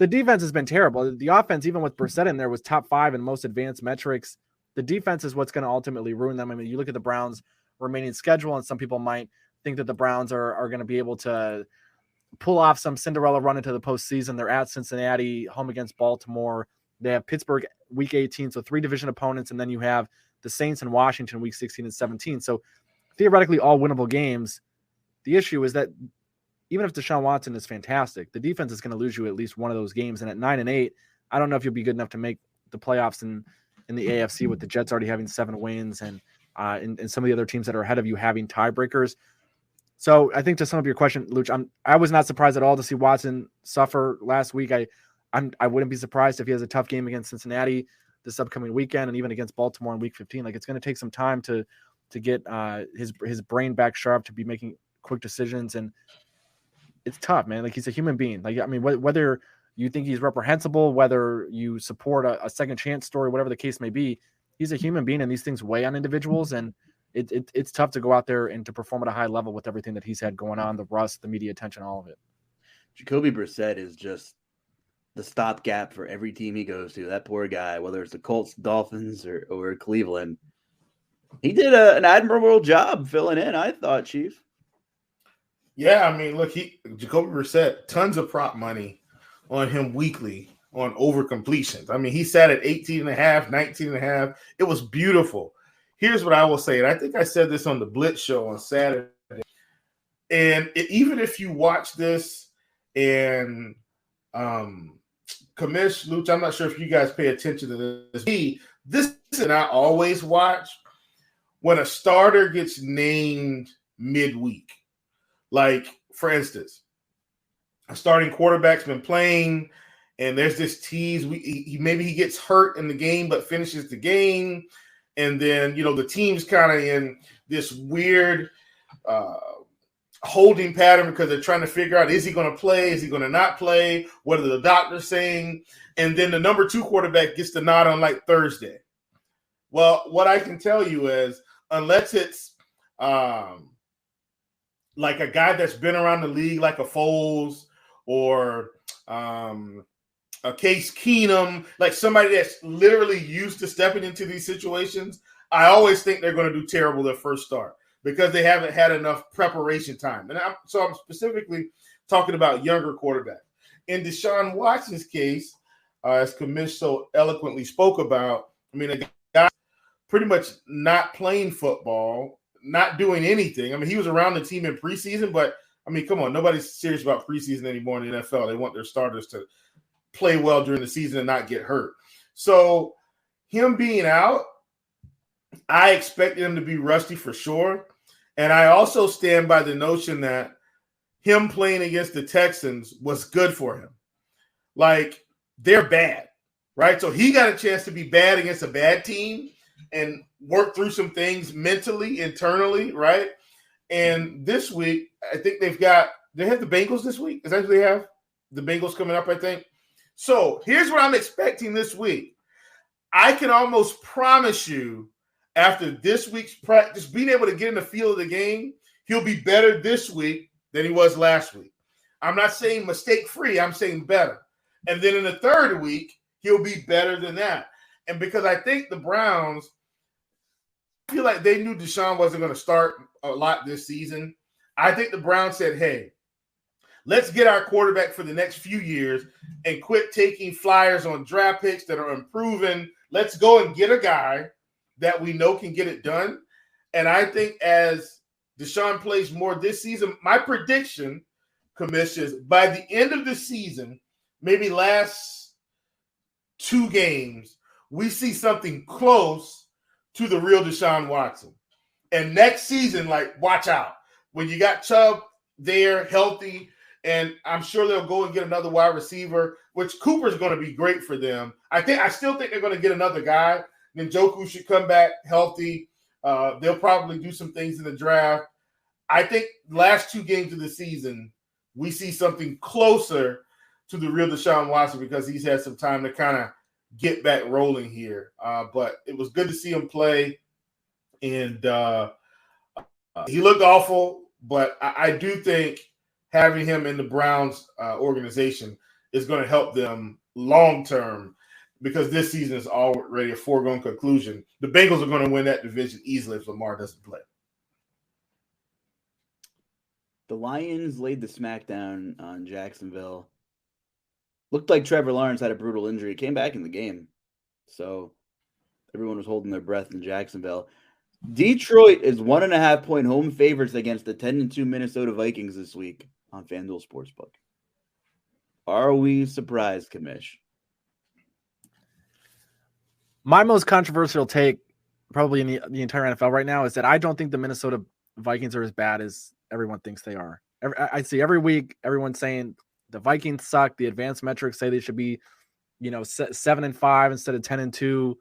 defense has been terrible. The offense, even with Brissett in there, was top 5 in most advanced metrics. The defense is what's going to ultimately ruin them. I mean, you look at the Browns' remaining schedule, and some people might think that the Browns are going to be able to pull off some Cinderella run into the postseason. They're at Cincinnati, home against Baltimore. They have Pittsburgh week 18, so 3 division opponents, and then you have the Saints and Washington week 16 and 17. So theoretically all winnable games. The issue is that even if Deshaun Watson is fantastic, the defense is going to lose you at least one of those games. And at 9-8, I don't know if you'll be good enough to make the playoffs in the AFC with the Jets already having 7 wins and some of the other teams that are ahead of you having tiebreakers. So I think to sum up your question, Luuch, I was not surprised at all to see Watson suffer last week. I wouldn't be surprised if he has a tough game against Cincinnati this upcoming weekend and even against Baltimore in week 15. Like, it's going to take some time to get his brain back sharp to be making quick decisions. And it's tough, man. Like, he's a human being. Like, I mean, whether you think he's reprehensible, whether you support a second chance story, whatever the case may be, he's a human being, and these things weigh on individuals. And it's tough to go out there and to perform at a high level with everything that he's had going on, the rust, the media attention, all of it. Jacoby Brissett is just the stopgap for every team he goes to. That poor guy, whether it's the Colts, Dolphins, or Cleveland, he did an admirable job filling in, I thought, Chief. Yeah, I mean, look, Jacoby Brissett, tons of prop money on him weekly on over completions. I mean, he sat at 18.5, 19.5. It was beautiful. Here's what I will say, and I think I said this on the Blitz show on Saturday. And even if you watch this and Commish, Luuch, I'm not sure if you guys pay attention to this. This is what I always watch when a starter gets named midweek. Like, for instance, a starting quarterback's been playing, and there's this tease. Maybe he gets hurt in the game but finishes the game. And then, the team's kind of in this weird holding pattern because they're trying to figure out, is he going to play? Is he going to not play? What are the doctors saying? And then the number 2 quarterback gets the nod on like Thursday. Well, what I can tell you is, unless it's like a guy that's been around the league, like a Foles or a Case Keenum, like somebody that's literally used to stepping into these situations, I always think they're going to do terrible their first start because they haven't had enough preparation time. And I'm specifically talking about younger quarterbacks. In Deshaun Watson's case, as Commish so eloquently spoke about, I mean, a guy pretty much not playing football, not doing anything. I mean, he was around the team in preseason, but, I mean, come on, nobody's serious about preseason anymore in the NFL. They want their starters to play well during the season and not get hurt. So him being out, I expected him to be rusty for sure. And I also stand by the notion that him playing against the Texans was good for him. Like, they're bad, right? So he got a chance to be bad against a bad team and work through some things mentally, internally, right? And this week, I think they have the Bengals this week. Is that who they have? The Bengals coming up, I think. So here's what I'm expecting this week. I can almost promise you, after this week's practice, being able to get in the feel of the game, he'll be better this week than he was last week. I'm not saying mistake-free. I'm saying better. And then in the third week, he'll be better than that. And because I think the Browns, I feel like they knew Deshaun wasn't going to start a lot this season. I think the Browns said, hey, let's get our quarterback for the next few years and quit taking flyers on draft picks that are unproven. Let's go and get a guy that we know can get it done. And I think as Deshaun plays more this season, my prediction, Commish, is by the end of the season, maybe last 2 games, we see something close to the real Deshaun Watson. And next season, like, watch out. When you got Chubb there, healthy, and I'm sure they'll go and get another wide receiver, which Cooper's going to be great for them. I still think they're going to get another guy. Njoku should come back healthy. They'll probably do some things in the draft. I think last 2 games of the season, we see something closer to the real Deshaun Watson because he's had some time to kind of get back rolling here. But it was good to see him play, and he looked awful. But I do think having him in the Browns organization is going to help them long term, because this season is already a foregone conclusion. The Bengals are going to win that division easily if Lamar doesn't play. The Lions laid the smackdown on Jacksonville. Looked like Trevor Lawrence had a brutal injury. Came back in the game. So everyone was holding their breath in Jacksonville. Detroit is 1.5-point home favorites against the 10-2 Minnesota Vikings this week on FanDuel Sportsbook. Are we surprised, Commish? My most controversial take, probably in the entire NFL right now, is that I don't think the Minnesota Vikings are as bad as everyone thinks they are. I see every week everyone saying the Vikings suck. The advanced metrics say they should be, 7-5 instead of 10-2.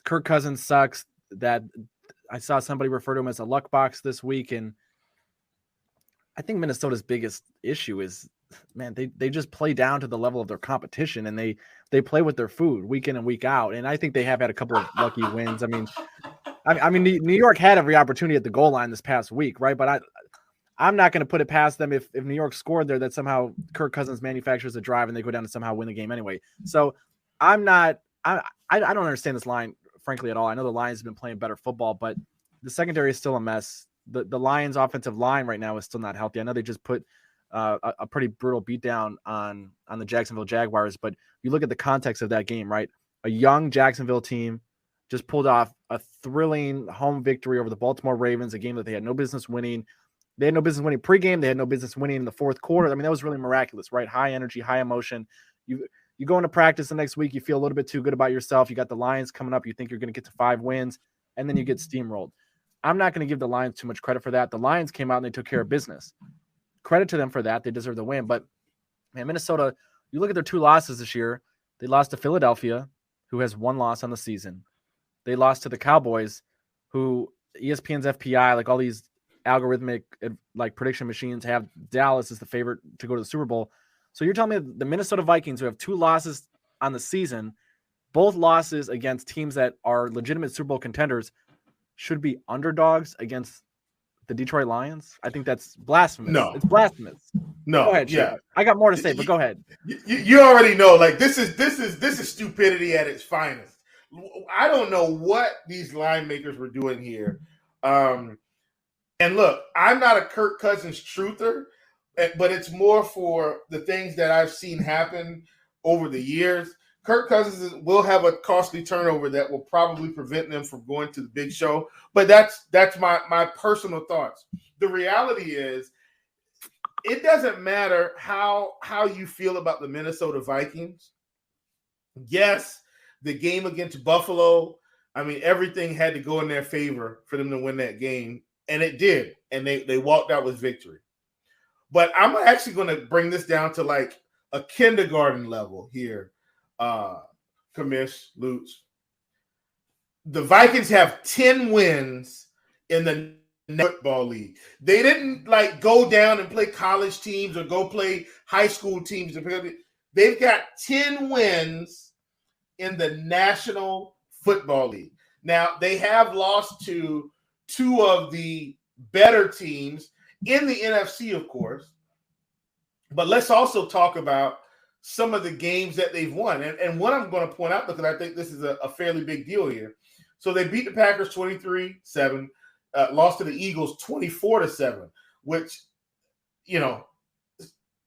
Kirk Cousins sucks. That I saw somebody refer to him as a luck box this week, and I think Minnesota's biggest issue is, man, they just play down to the level of their competition, and they play with their food week in and week out. And I think they have had a couple of lucky wins. I mean, New York had every opportunity at the goal line this past week, right? But I'm not going to put it past them if New York scored there, that somehow Kirk Cousins manufactures a drive and they go down to somehow win the game anyway. So I don't understand this line, frankly, at all. I know the Lions have been playing better football, but the secondary is still a mess. The Lions offensive line right now is still not healthy. I know they just put a pretty brutal beatdown on the Jacksonville Jaguars, but you look at the context of that game, right? A young Jacksonville team just pulled off a thrilling home victory over the Baltimore Ravens, a game that they had no business winning. They had no business winning pregame. They had no business winning in the fourth quarter. I mean, that was really miraculous, right? High energy, high emotion. You go into practice the next week, you feel a little bit too good about yourself. You got the Lions coming up. You think you're going to get to 5 wins, and then you get steamrolled. I'm not going to give the Lions too much credit for that. The Lions came out and they took care of business. Credit to them for that. They deserve the win. But, man, Minnesota, you look at their 2 losses this year. They lost to Philadelphia, who has 1 loss on the season. They lost to the Cowboys, who ESPN's FPI, like all these algorithmic like prediction machines, have Dallas as the favorite to go to the Super Bowl. So you're telling me the Minnesota Vikings, who have 2 losses on the season, both losses against teams that are legitimate Super Bowl contenders, should be underdogs against the Detroit Lions? I think that's blasphemous. No, it's blasphemous. No, go ahead. Yeah, Shane. I got more to say, but go ahead. You already know, like this is stupidity at its finest. I don't know what these line makers were doing here. And look, I'm not a Kirk Cousins truther, but it's more for the things that I've seen happen over the years. Kirk Cousins will have a costly turnover that will probably prevent them from going to the big show. But that's my personal thoughts. The reality is, it doesn't matter how you feel about the Minnesota Vikings. Yes, the game against Buffalo, I mean, everything had to go in their favor for them to win that game. And it did. And they walked out with victory. But I'm actually going to bring this down to like a kindergarten level here. Commish, Luuch. The Vikings have 10 wins in the football league. They didn't like go down and play college teams or go play high school teams. They've got 10 wins in the National Football League. Now, they have lost to 2 of the better teams in the NFC, of course. But let's also talk about some of the games that they've won. And what I'm going to point out, because I think this is a fairly big deal here. So they beat the Packers 23-7, lost to the Eagles 24-7, which,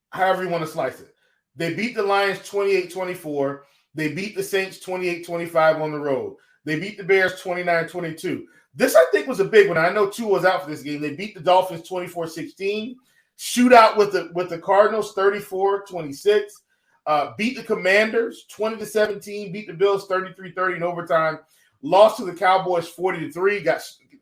however you want to slice it. They beat the Lions 28-24. They beat the Saints 28-25 on the road. They beat the Bears 29-22. This, I think, was a big one. I know Tua was out for this game. They beat the Dolphins 24-16. Shootout with the Cardinals 34-26. Beat the Commanders 20-17. Beat the Bills 33-30 in overtime. Lost to the Cowboys 40-3.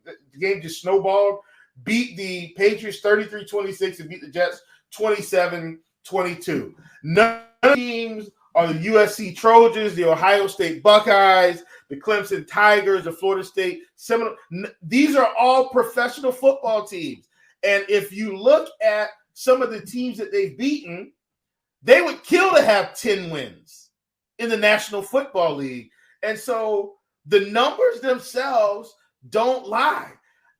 The game just snowballed. Beat the Patriots 33-26 and beat the Jets 27-22. None of the teams are the USC Trojans, the Ohio State Buckeyes, the Clemson Tigers, the Florida State Seminoles. These are all professional football teams. And if you look at some of the teams that they've beaten, they would kill to have 10 wins. in the National Football League. And so the numbers themselves don't lie.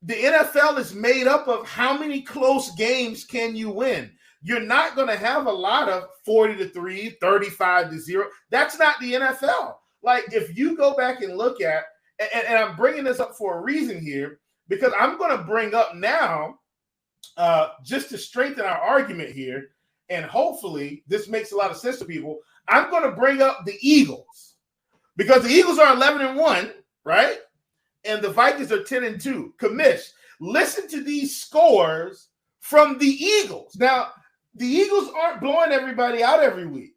The NFL is made up of how many close games can you win. You're not going to have a lot of 40-3, 35-0. That's not the NFL. Like, if you go back and look at, and I'm bringing this up for a reason here, because I'm going to bring up now, just to strengthen our argument here, and hopefully this makes a lot of sense to people, I'm going to bring up the Eagles. Because the Eagles are 11-1, right? And the Vikings are 10-2. Commish, listen to these scores from the Eagles. Now, the Eagles aren't blowing everybody out every week.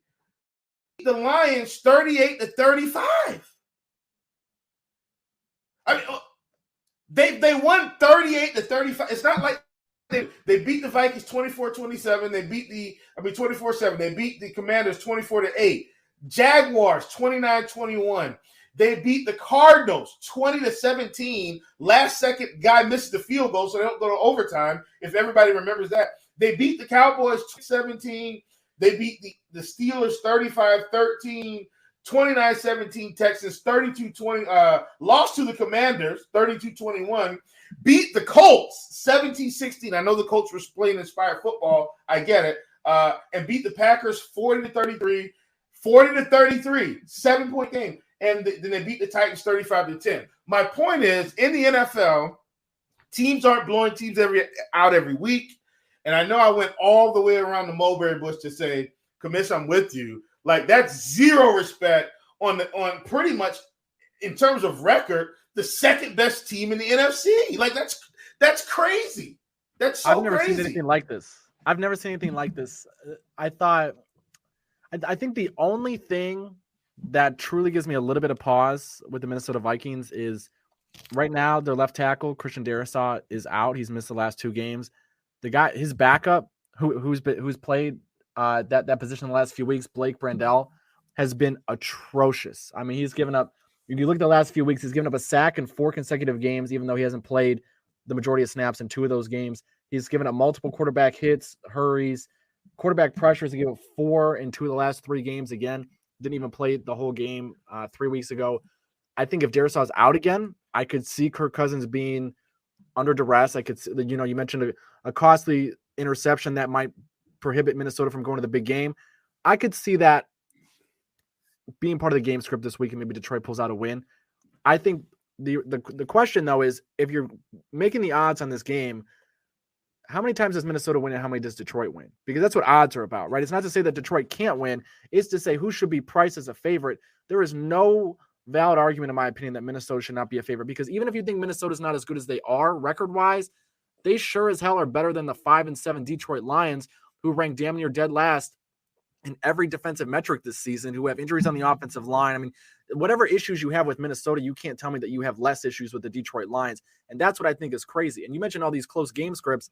The Lions 38-35. I mean, they won 38-35. It's not like they beat the Vikings 24-27. They beat 24-7. They beat the Commanders 24-8. Jaguars 29-21. They beat the Cardinals 20-17. Last second guy missed the field goal, so they don't go to overtime, if everybody remembers that. They beat the Cowboys 17. They beat the Steelers 35-13, 29-17 Texans, 32-20, lost to the Commanders 32-21, beat the Colts 17-16. I know the Colts were playing inspired football. I get it. And beat the Packers 40-33, 40-33, 7-point game. And then they beat the Titans 35-10. My point is, in the NFL, teams aren't blowing teams out every week. And I know I went all the way around the mulberry bush to say, Commish, I'm with you. Like, that's zero respect on pretty much, in terms of record, the second best team in the NFC. Like, that's crazy. That's so crazy. I've never seen anything like this. I've never seen anything like this. I think the only thing that truly gives me a little bit of pause with the Minnesota Vikings is right now their left tackle, Christian Darrisaw, is out. He's missed the last 2 games. The guy, his backup, who's played that position in the last few weeks, Blake Brandel, has been atrocious. I mean, he's given up. If you look at the last few weeks, he's given up a sack in 4 consecutive games, even though he hasn't played the majority of snaps in 2 of those games. He's given up multiple quarterback hits, hurries, quarterback pressures. He gave up 4 in 2 of the last 3 games. Again, didn't even play the whole game 3 weeks ago. I think if Darrisaw's out again, I could see Kirk Cousins being under duress. I could, you mentioned a costly interception that might prohibit Minnesota from going to the big game. I could see that being part of the game script this week, and maybe Detroit pulls out a win. I think the question, though, is if you're making the odds on this game, how many times does Minnesota win and how many does Detroit win? Because that's what odds are about, right? It's not to say that Detroit can't win. It's to say who should be priced as a favorite. There is no valid argument, in my opinion, that Minnesota should not be a favorite, because even if you think Minnesota's not as good as they are record-wise, they sure as hell are better than the 5-7 Detroit Lions, who rank damn near dead last in every defensive metric this season, who have injuries on the offensive line. I mean, whatever issues you have with Minnesota, you can't tell me that you have less issues with the Detroit Lions. And that's what I think is crazy. And you mentioned all these close game scripts.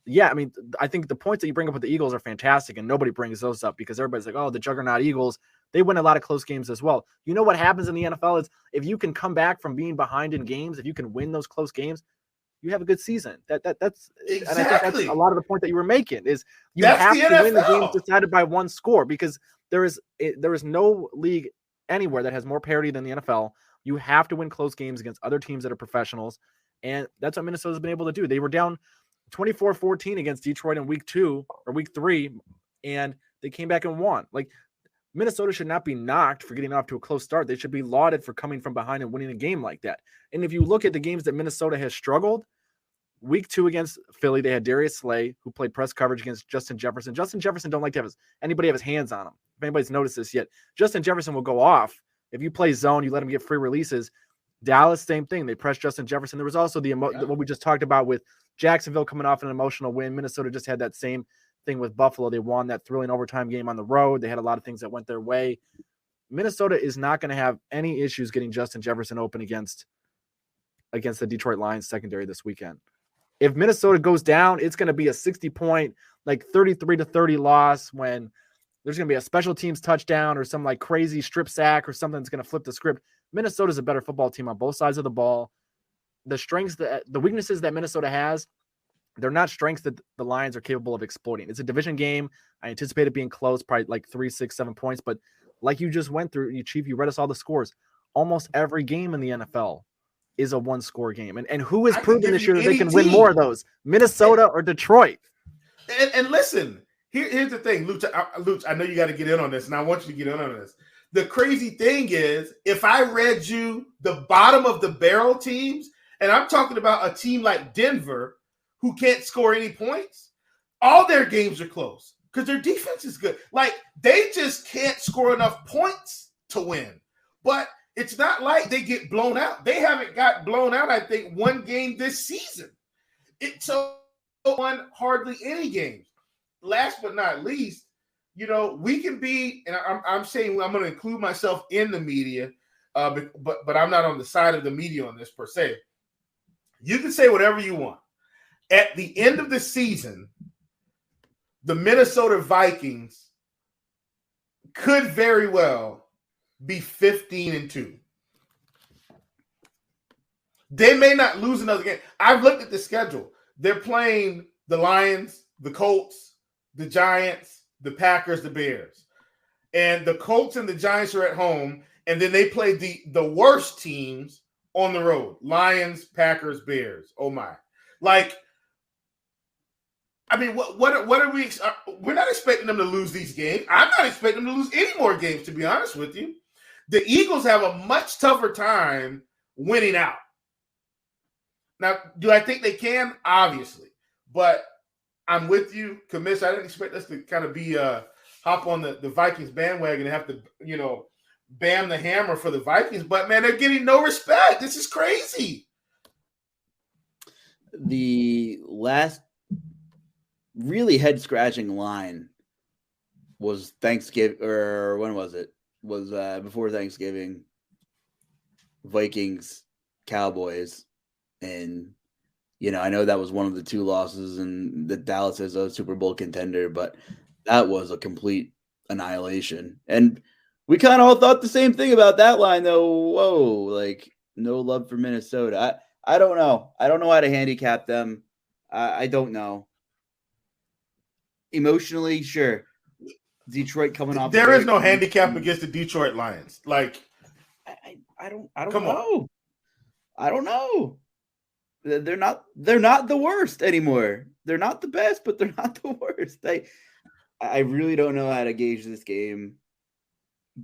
Yeah, I mean, I think the points that you bring up with the Eagles are fantastic, and nobody brings those up because everybody's like, oh, the juggernaut Eagles, they win a lot of close games as well. You know what happens in the NFL is if you can come back from being behind in games, if you can win those close games, you have a good season. That's exactly. And I think that's a lot of the point that you were making is you have to win the games decided by one score, because there is no league anywhere that has more parity than the NFL. You have to win close games against other teams that are professionals, and that's what Minnesota's been able to do. They were down 24-14 against Detroit in week 3, and they came back and won. Like, Minnesota should not be knocked for getting off to a close start. They should be lauded for coming from behind and winning a game like that. And if you look at the games that Minnesota has struggled, week 2 against Philly, they had Darius Slay, who played press coverage against Justin Jefferson. Justin Jefferson don't like to have anybody have his hands on him. If anybody's noticed this yet, Justin Jefferson will go off. If you play zone, you let him get free releases. Dallas, same thing. They pressed Justin Jefferson. There was also what we just talked about with Jacksonville coming off an emotional win. Minnesota just had that same thing with Buffalo. They won that thrilling overtime game on the road. They had a lot of things that went their way. Minnesota is not going to have any issues getting Justin Jefferson open against the Detroit Lions secondary this weekend. If Minnesota goes down, it's going to be a 60-point, like 33-30 loss when there's going to be a special teams touchdown or some like crazy strip sack or something that's going to flip the script. Minnesota's a better football team on both sides of the ball. The weaknesses that Minnesota has, they're not strengths that the Lions are capable of exploiting. It's a division game. I anticipate it being close, probably like 3, 6, 7 points, but like you just went through, Chief, you read us all the scores. Almost every game in the NFL is a one-score game. And who has proven this year that they can win more of those? Minnesota or Detroit? And listen, here's the thing, Luuch, I know you got to get in on this, and I want you to get in on this. The crazy thing is, if I read you the bottom of the barrel teams, and I'm talking about a team like Denver who can't score any points, all their games are close because their defense is good. Like, they just can't score enough points to win. But it's not like they get blown out. They haven't got blown out, I think, one game this season. It's so won hardly any games. Last but not least, we can be, and I'm saying I'm going to include myself in the media, but I'm not on the side of the media on this per se. You can say whatever you want. At the end of the season, the Minnesota Vikings could very well be 15-2. They may not lose another game. I've looked at the schedule. They're playing the Lions, the Colts, the Giants, the Packers, the Bears. And the Colts and the Giants are at home, and then they play the worst teams on the road. Lions, Packers, Bears. Oh, my. Like, I mean, what are we – we're not expecting them to lose these games. I'm not expecting them to lose any more games, to be honest with you. The Eagles have a much tougher time winning out. Now, do I think they can? Obviously. But I'm with you, Commish. I didn't expect us to kind of be hop on the Vikings bandwagon and have to, bam the hammer for the Vikings. But, man, they're getting no respect. This is crazy. The last really head-scratching line was Thanksgiving, or when was it? Was before Thanksgiving, Vikings, Cowboys. And, I know that was one of the two losses, and that Dallas is a Super Bowl contender, but that was a complete annihilation. And we kind of all thought the same thing about that line, though. Whoa, like, no love for Minnesota. I don't know. I don't know how to handicap them. I don't know. Emotionally, sure. Detroit coming off. There is no handicap against the Detroit Lions. Like, I don't know. I don't know. They're not the worst anymore. They're not the best, but they're not the worst. I really don't know how to gauge this game.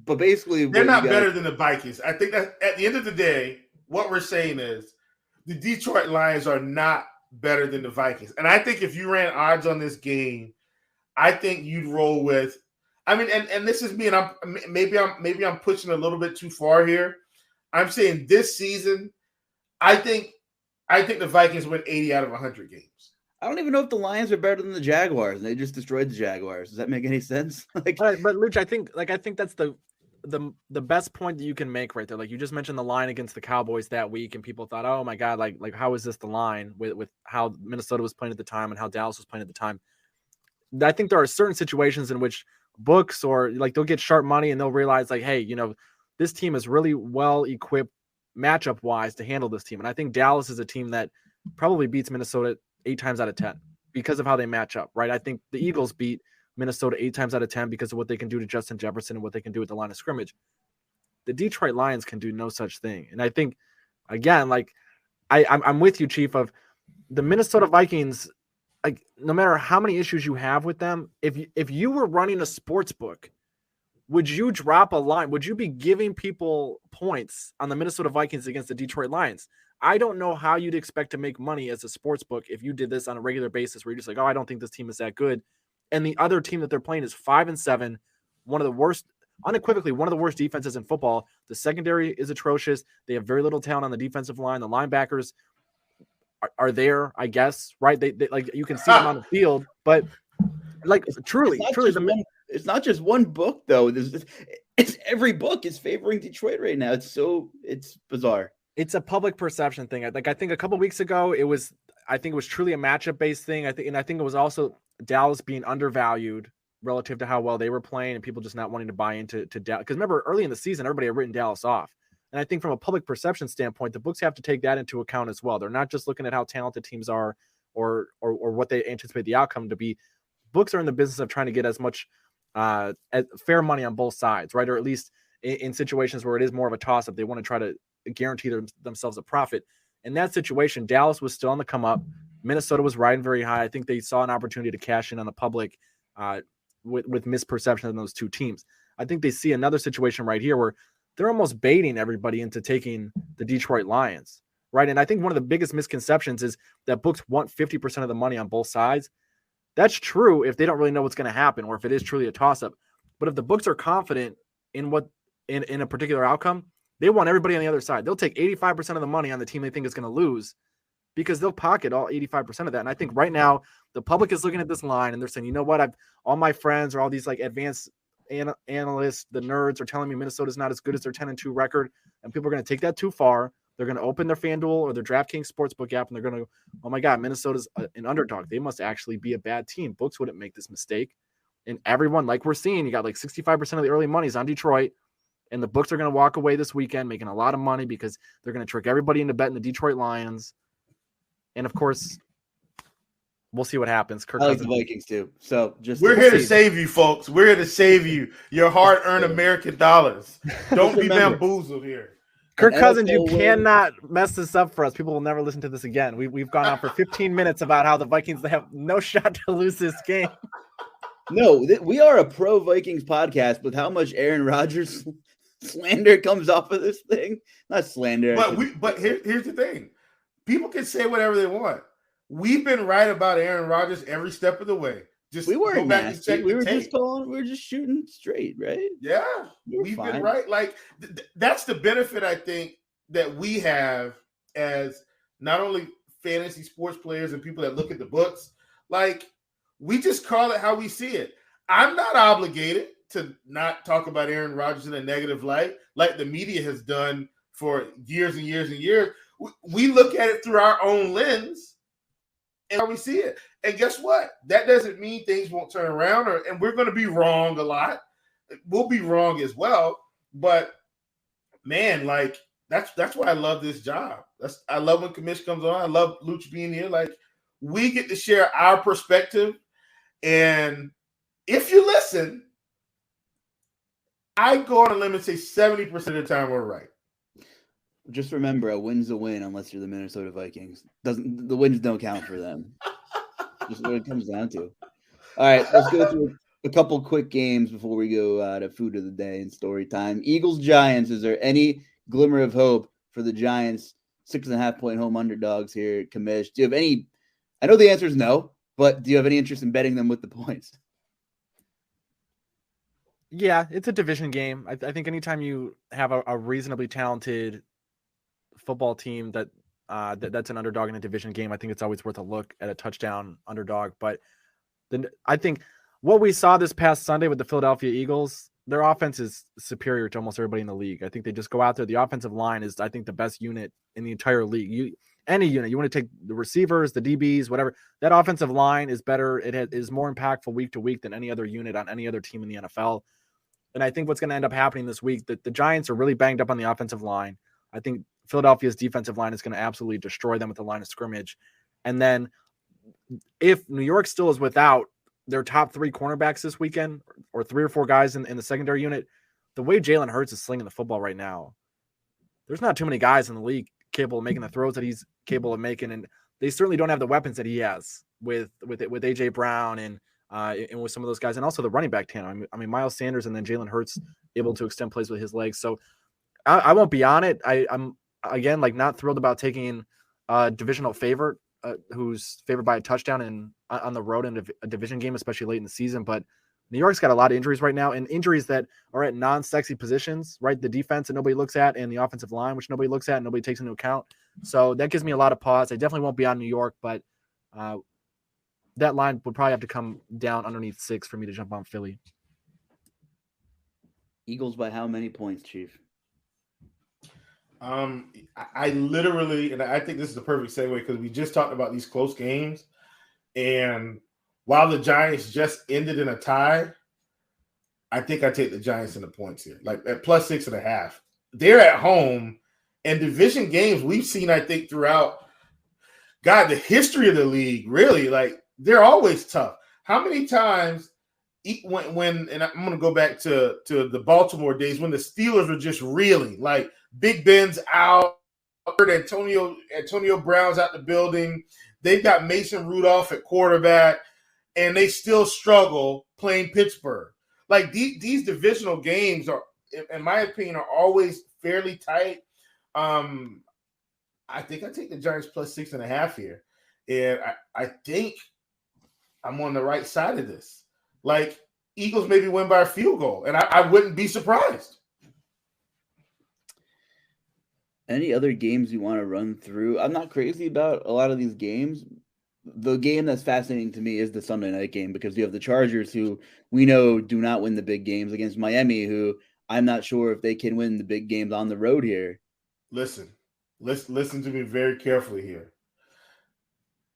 But basically, they're not better than the Vikings. I think that at the end of the day, what we're saying is the Detroit Lions are not better than the Vikings. And I think if you ran odds on this game, I think you'd roll with. I mean, and this is me, and maybe I'm pushing a little bit too far here. I'm saying this season, I think the Vikings win 80 out of 100 games. I don't even know if the Lions are better than the Jaguars, and they just destroyed the Jaguars. Does that make any sense? But Luuch, I think that's the best point that you can make right there. Like, you just mentioned the line against the Cowboys that week, and people thought, oh my God, like how is this the line with how Minnesota was playing at the time and how Dallas was playing at the time? I think there are certain situations in which books or like they'll get sharp money and they'll realize like, hey, this team is really well equipped matchup wise to handle this team. And I think Dallas is a team that probably beats Minnesota 8 times out of 10 because of how they match up, right? I think the Eagles beat Minnesota 8 times out of 10 because of what they can do to Justin Jefferson and what they can do at the line of scrimmage. The Detroit Lions can do no such thing. And I think, again, like I'm with you, Chief, of the Minnesota Vikings. Like, no matter how many issues you have with them, if you were running a sports book, would you drop a line? Would you be giving people points on the Minnesota Vikings against the Detroit Lions? I don't know how you'd expect to make money as a sports book if you did this on a regular basis where you're just like, oh, I don't think this team is that good. And the other team that they're playing is 5-7, one of the worst, unequivocally one of the worst defenses in football. The secondary is atrocious. They have very little talent on the defensive line. The linebackers are there, I guess, right? They like, you can see them on the field, but like truly, it's not just one book though. It's every book is favoring Detroit right now. It's bizarre. It's a public perception thing. I think a couple weeks ago it was truly a matchup based thing. I think it was also Dallas being undervalued relative to how well they were playing and people just not wanting to buy into Dallas. Because remember, early in the season, everybody had written Dallas off. And I think from a public perception standpoint, the books have to take that into account as well. They're not just looking at how talented teams are or what they anticipate the outcome to be. Books are in the business of trying to get as much at fair money on both sides, right? Or at least in situations where it is more of a toss-up, they want to try to guarantee themselves a profit. In that situation, Dallas was still on the come up. Minnesota was riding very high. I think they saw an opportunity to cash in on the public with misperception of those two teams. I think they see another situation right here where they're almost baiting everybody into taking the Detroit Lions, right? And I think one of the biggest misconceptions is that books want 50% of the money on both sides. That's true if they don't really know what's going to happen or if it is truly a toss-up. But if the books are confident in in a particular outcome, they want everybody on the other side. They'll take 85% of the money on the team they think is going to lose because they'll pocket all 85% of that. And I think right now the public is looking at this line and they're saying, you know what, all my friends or all these like advanced analysts, the nerds are telling me Minnesota's not as good as their 10-2 record. And people are going to take that too far. They're going to open their FanDuel or their DraftKings Sportsbook app and they're going to go, oh my God, Minnesota's an underdog. They must actually be a bad team. Books wouldn't make this mistake. And everyone, like we're seeing, you got like 65% of the early money's on Detroit. And the books are going to walk away this weekend making a lot of money because they're going to trick everybody into betting the Detroit Lions. And of course, we'll see what happens. I like the Vikings too. So we're here to save you, folks. We're here to save you your hard-earned American dollars. Don't be bamboozled here. Kirk Cousins, you cannot mess this up for us. People will never listen to this again. We've gone on for 15 minutes about how the Vikings have no shot to lose this game. No, we are a pro Vikings podcast, with how much Aaron Rodgers slander comes off of this thing. Not slander. But here's the thing. People can say whatever they want. We've been right about Aaron Rodgers every step of the way. We weren't nasty. We were just shooting straight, right? Yeah, we've been right. Like that's the benefit I think that we have as not only fantasy sports players and people that look at the books. Like we just call it how we see it. I'm not obligated to not talk about Aaron Rodgers in a negative light, like the media has done for years and years and years. We look at it through our own lens and how we see it. And guess what? That doesn't mean things won't turn around, and we're going to be wrong a lot. We'll be wrong as well. But man, like that's why I love this job. I love when Commish comes on. I love Luuch being here. Like we get to share our perspective, and if you listen, I go on a limb and say 70% of the time we're right. Just remember, a win's a win unless you're the Minnesota Vikings. The wins don't count for them. Just what it comes down to. All right, let's go through a couple quick games before we go to food of the day and story time. Eagles-Giants, is there any glimmer of hope for the Giants? 6.5-point home underdogs here, Commish. Do you have any – I know the answer is no, but do you have any interest in betting them with the points? Yeah, it's a division game. I think anytime you have a reasonably talented football team that's an underdog in a division game, I think it's always worth a look at a touchdown underdog. But then I think what we saw this past Sunday with the Philadelphia Eagles, their offense is superior to almost everybody in the league. I think they just go out there. The offensive line is, I think, the best unit in the entire league. Any unit, you want to take the receivers, the DBs, whatever. That offensive line is better. It is more impactful week to week than any other unit on any other team in the NFL. And I think what's going to end up happening this week, that the Giants are really banged up on the offensive line. I think Philadelphia's defensive line is going to absolutely destroy them at the line of scrimmage. And then if New York still is without their top three cornerbacks this weekend, or three or four guys in the secondary unit, the way Jalen Hurts is slinging the football right now, there's not too many guys in the league capable of making the throws that he's capable of making. And they certainly don't have the weapons that he has with A.J. Brown and with some of those guys, and also the running back tandem. I mean, Miles Sanders and then Jalen Hurts able to extend plays with his legs. So I won't be on it. I'm again not thrilled about taking a divisional favorite who's favored by a touchdown on the road in a division game, especially late in the season. But New York's got a lot of injuries right now, and injuries that are at non-sexy positions, right? The defense that nobody looks at, and the offensive line, which nobody looks at and nobody takes into account. So that gives me a lot of pause. I definitely won't be on New York, but that line would probably have to come down underneath 6 for me to jump on Philly. Eagles by how many points, Chief? I literally, and I think this is the perfect segue because we just talked about these close games. And while the Giants just ended in a tie, I think I take the Giants in the points here, like at plus 6.5. They're at home, and division games we've seen, I think, throughout, the history of the league, really, like, they're always tough. How many times, when and I'm going to go back to the Baltimore days when the Steelers were just reeling, like Big Ben's out, Antonio Brown's out the building. They've got Mason Rudolph at quarterback, and they still struggle playing Pittsburgh. Like these divisional games are, in my opinion, are always fairly tight. I think I take the Giants plus 6.5 here, and I think I'm on the right side of this. Like Eagles maybe win by a field goal, and I wouldn't be surprised. Any other games you want to run through? I'm not crazy about a lot of these games. The game that's fascinating to me is the Sunday night game because you have the Chargers, who we know do not win the big games, against Miami, who I'm not sure if they can win the big games on the road here. Listen to me very carefully here.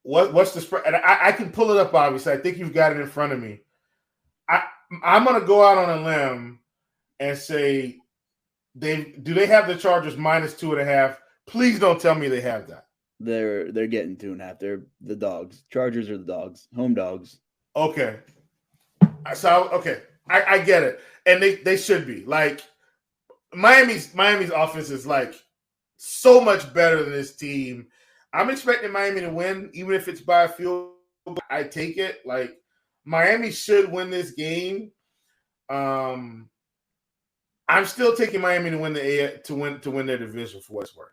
What's the spread? And I can pull it up, obviously. I think you've got it in front of me. I'm going to go out on a limb and say, do they have the Chargers minus 2.5? Please don't tell me they have that. They're getting 2.5. They're the dogs. Chargers are the dogs. Home dogs. Okay. So I get it. And they should be. Like Miami's offense is like so much better than this team. I'm expecting Miami to win, even if it's by a field goal. I take it. Like Miami should win this game. I'm still taking Miami to win to win their division for what's worth.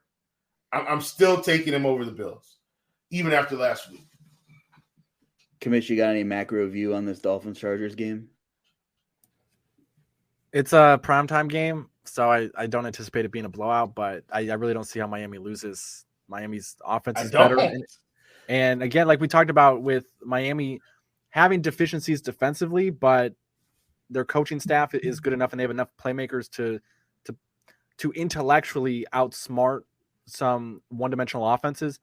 I'm still taking them over the Bills, even after last week. Commish, you got any macro view on this Dolphins-Chargers game? It's a primetime game, so I don't anticipate it being a blowout, but I really don't see how Miami loses. Miami's offense is better. And again, like we talked about with Miami having deficiencies defensively, but their coaching staff is good enough and they have enough playmakers to intellectually outsmart some one-dimensional offenses.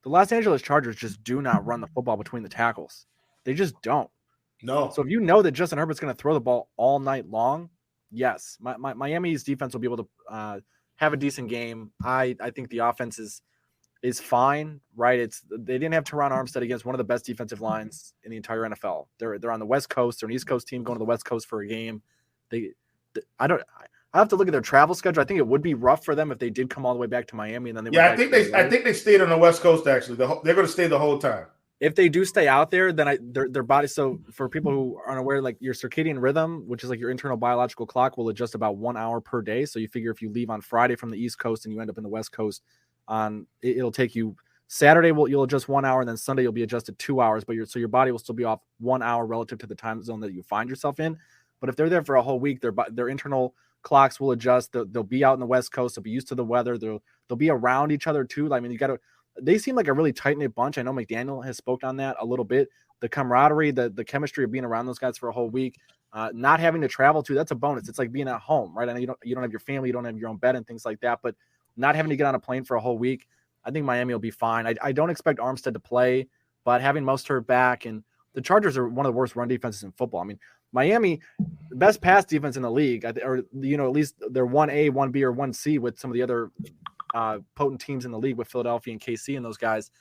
The Los Angeles Chargers just do not run the football between the tackles. They just don't. No. So if you know that Justin Herbert's going to throw the ball all night long, yes, Miami's defense will be able to have a decent game. I think the offense is fine, right? They didn't have Teron Armstead against one of the best defensive lines in the entire NFL. They're on the West Coast. They're an East Coast team going to the West Coast for a game. I have to look at their travel schedule. I think it would be rough for them if they did come all the way back to Miami and then they I think they stayed on the West Coast actually. They're going to stay the whole time. If they do stay out there, then their body. So for people who aren't aware, like your circadian rhythm, which is like your internal biological clock, will adjust about 1 hour per day. So you figure if you leave on Friday from the East Coast and you end up in the West Coast, it'll take you Saturday. You'll adjust 1 hour, and then Sunday you'll be adjusted 2 hours. But your body will still be off 1 hour relative to the time zone that you find yourself in. But if they're there for a whole week, their internal clocks will adjust. They'll be out in the West Coast. They'll be used to the weather. They'll be around each other too. I mean, they seem like a really tight-knit bunch. I know McDaniel has spoke on that a little bit. The camaraderie, the chemistry of being around those guys for a whole week, not having to travel to, that's a bonus. It's like being at home, right? I know you don't have your family, you don't have your own bed and things like that, but not having to get on a plane for a whole week, I think Miami will be fine. I don't expect Armstead to play, but having Mostert back, and the Chargers are one of the worst run defenses in football. I mean, Miami, best pass defense in the league, or at least they're 1A, 1B, or 1C with some of the other potent teams in the league with Philadelphia and KC and those guys.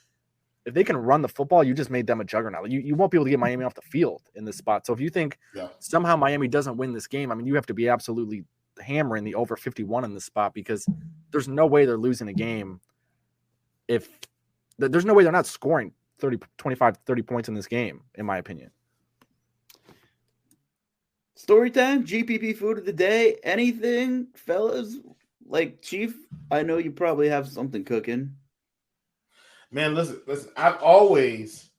If they can run the football, you just made them a juggernaut. You won't be able to get Miami off the field in this spot. So if you think somehow Miami doesn't win this game, I mean, you have to be absolutely hammering the over 51 in this spot because there's no way they're losing a game. There's no way they're not scoring 25, 30 points in this game, in my opinion. Story time, GPP food of the day. Anything, fellas? Like, Chief, I know you probably have something cooking. Man, listen. I've always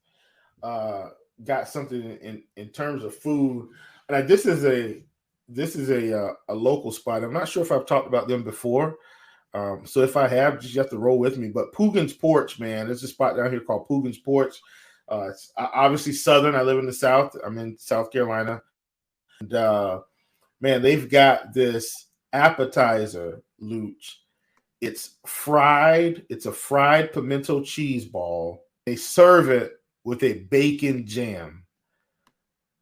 got something in terms of food. And this is a local spot. I'm not sure if I've talked about them before. So if I have, just you have to roll with me. But Poogan's Porch, man, there's a spot down here called Poogan's Porch. It's obviously Southern. I live in the South. I'm in South Carolina. And, man, they've got this appetizer, Luuch. It's fried. It's a fried pimento cheese ball. They serve it with a bacon jam.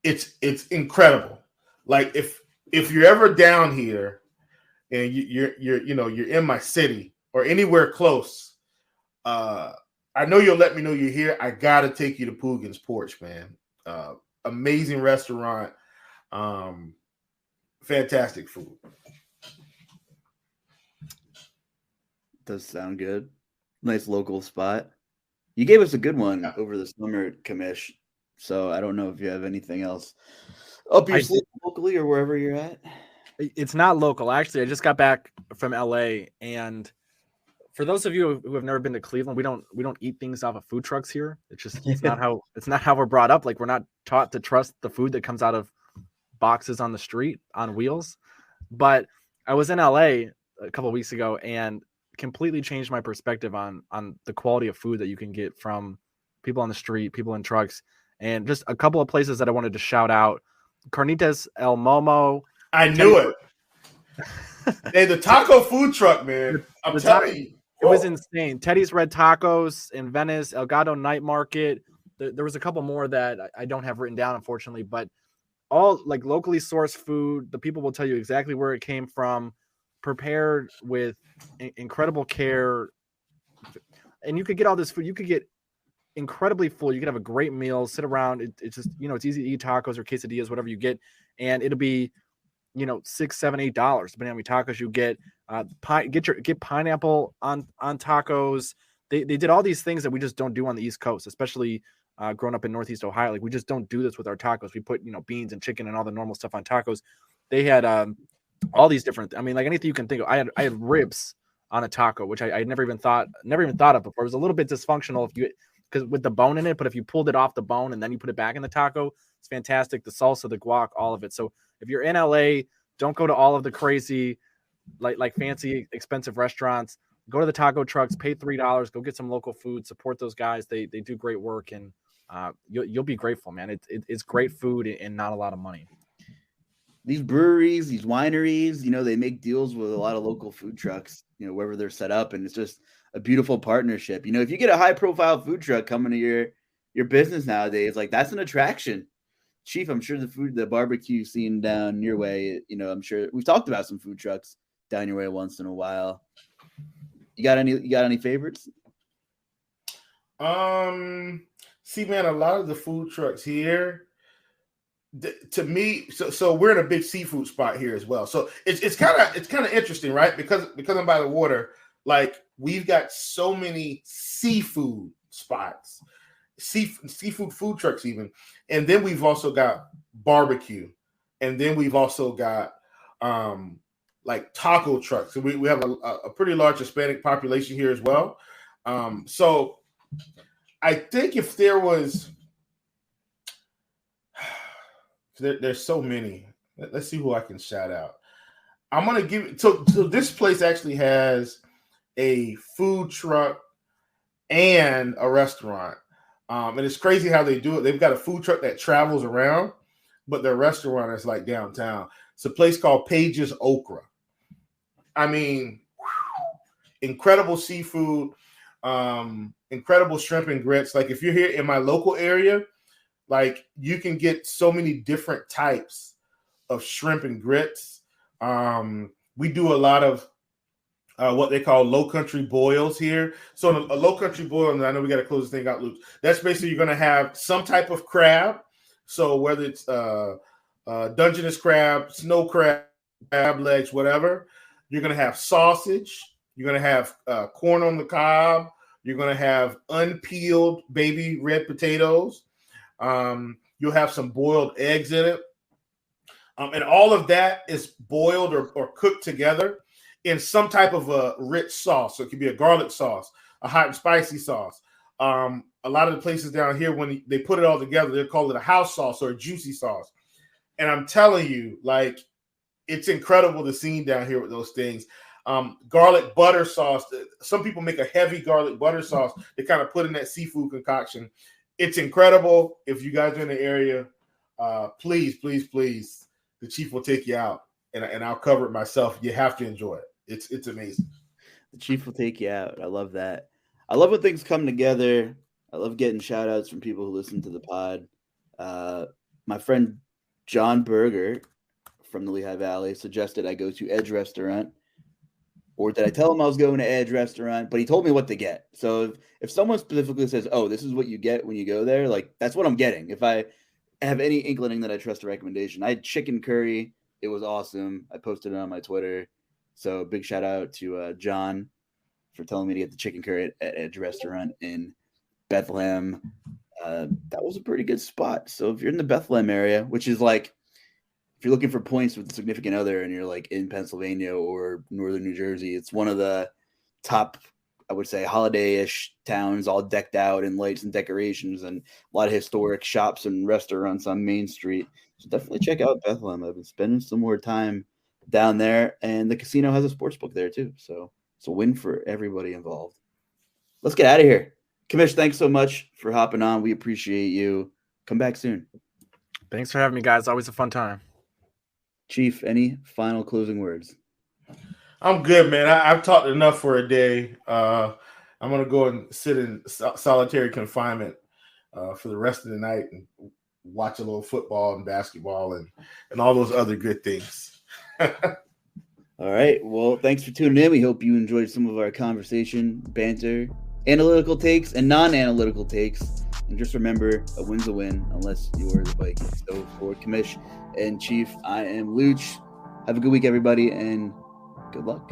It's incredible. Like if you're ever down here and you're in my city or anywhere close, I know you'll let me know you're here. I gotta take you to Poogan's Porch, man. Amazing restaurant. Fantastic food. Does sound good. Nice local spot. You gave us a good one over the summer at Commish, so I don't know if you have anything else up your sleeve locally or wherever you're at. It's not local. Actually, I just got back from LA, and for those of you who have never been to Cleveland, we don't eat things off of food trucks here. It's not how we're brought up. Like, we're not taught to trust the food that comes out of boxes on the street on wheels. But I was in LA a couple of weeks ago and completely changed my perspective on the quality of food that you can get from people on the street, people in trucks, and just a couple of places that I wanted to shout out. Carnitas El Momo. I knew it. Hey, the taco food truck, man. I'm telling you. It was insane. Teddy's Red Tacos in Venice, El Gato Night Market. There was a couple more that I don't have written down, unfortunately, but all like locally sourced food. The people will tell you exactly where it came from, prepared with incredible care. And you could get all this food. You could get incredibly full. You could have a great meal, sit around. It's just, it's easy to eat tacos or quesadillas, whatever you get. And it'll be, $6, $7, $8, depending on how many tacos you get. Get pineapple on tacos. They did all these things that we just don't do on the East Coast, especially growing up in Northeast Ohio. Like, we just don't do this with our tacos. We put beans and chicken and all the normal stuff on tacos. They had all these different. I mean, like anything you can think of. I had ribs on a taco, which I never even thought of before. It was a little bit dysfunctional because with the bone in it, but if you pulled it off the bone and then you put it back in the taco, it's fantastic. The salsa, the guac, all of it. So if you're in LA, don't go to all of the crazy, like fancy, expensive restaurants. Go to the taco trucks, pay $3, go get some local food, support those guys. They do great work, and you'll be grateful, man. It's great food and not a lot of money. These breweries, these wineries, they make deals with a lot of local food trucks, wherever they're set up, and it's just a beautiful partnership. If you get a high-profile food truck coming to your business nowadays, like, that's an attraction. Chief, I'm sure the barbecue scene down your way, I'm sure we've talked about some food trucks down your way once in a while. You got any favorites? See, man, a lot of the food trucks here, to me, so we're in a big seafood spot here as well. So it's kind of interesting, right? Because I'm by the water, like, we've got so many seafood spots. Seafood food trucks even, and then we've also got barbecue, and then we've also got like taco trucks. So we have a pretty large Hispanic population here as well. So I think if there was, there's so many. Let's see who I can shout out. I'm gonna give. So this place actually has a food truck and a restaurant. And it's crazy how they do it. They've got a food truck that travels around, but their restaurant is like downtown. It's a place called Page's Okra. I mean, incredible seafood, incredible shrimp and grits. Like, if you're here in my local area, like, you can get so many different types of shrimp and grits. We do a lot of what they call low country boils here. So a low country boil, and I know we got to close this thing out, Luuch. That's basically, you're going to have some type of crab. So whether it's Dungeness crab, snow crab legs, whatever, you're going to have sausage. You're going to have corn on the cob. You're going to have unpeeled baby red potatoes. You'll have some boiled eggs in it. And all of that is boiled or cooked together in some type of a rich sauce. So it could be a garlic sauce, a hot and spicy sauce. A lot of the places down here, when they put it all together, they call it a house sauce or a juicy sauce. And I'm telling you, like, it's incredible the scene down here with those things. Garlic butter sauce. Some people make a heavy garlic butter sauce. They kind of put in that seafood concoction. It's incredible. If you guys are in the area, please, the chief will take you out, and I'll cover it myself. You have to enjoy it. It's amazing. The chief will take you out. I love that. I love when things come together. I love getting shout outs from people who listen to the pod. My friend John Berger from the Lehigh Valley suggested I go to Edge Restaurant. Or did I tell him I was going to Edge Restaurant? But he told me what to get. So if someone specifically says, "Oh, this is what you get when you go there," like, that's what I'm getting. If have any inkling that I trust a recommendation. I had chicken curry. It was awesome. I posted it on my Twitter. So big shout out to John for telling me to get the chicken curry at Edge Restaurant in Bethlehem. That was a pretty good spot. So if you're in the Bethlehem area, which is like, if you're looking for points with a significant other and you're like in Pennsylvania or northern New Jersey, it's one of the top, I would say, holiday-ish towns, all decked out in lights and decorations, and a lot of historic shops and restaurants on Main Street. So definitely check out Bethlehem. I've been spending some more time down there, and the casino has a sports book there too. So it's a win for everybody involved. Let's get out of here. Commish, thanks so much for hopping on. We appreciate you. Come back soon. Thanks for having me, guys. Always a fun time. Chief, any final closing words? I'm good, man. I've talked enough for a day. I'm going to go and sit in solitary confinement for the rest of the night and watch a little football and basketball and all those other good things. All right. Well, thanks for tuning in. We hope you enjoyed some of our conversation, banter, analytical takes, and non-analytical takes. And just remember, a win's a win unless you're the Vikings. So for Commish and Chief, I am Luuch. Have a good week, everybody, and good luck.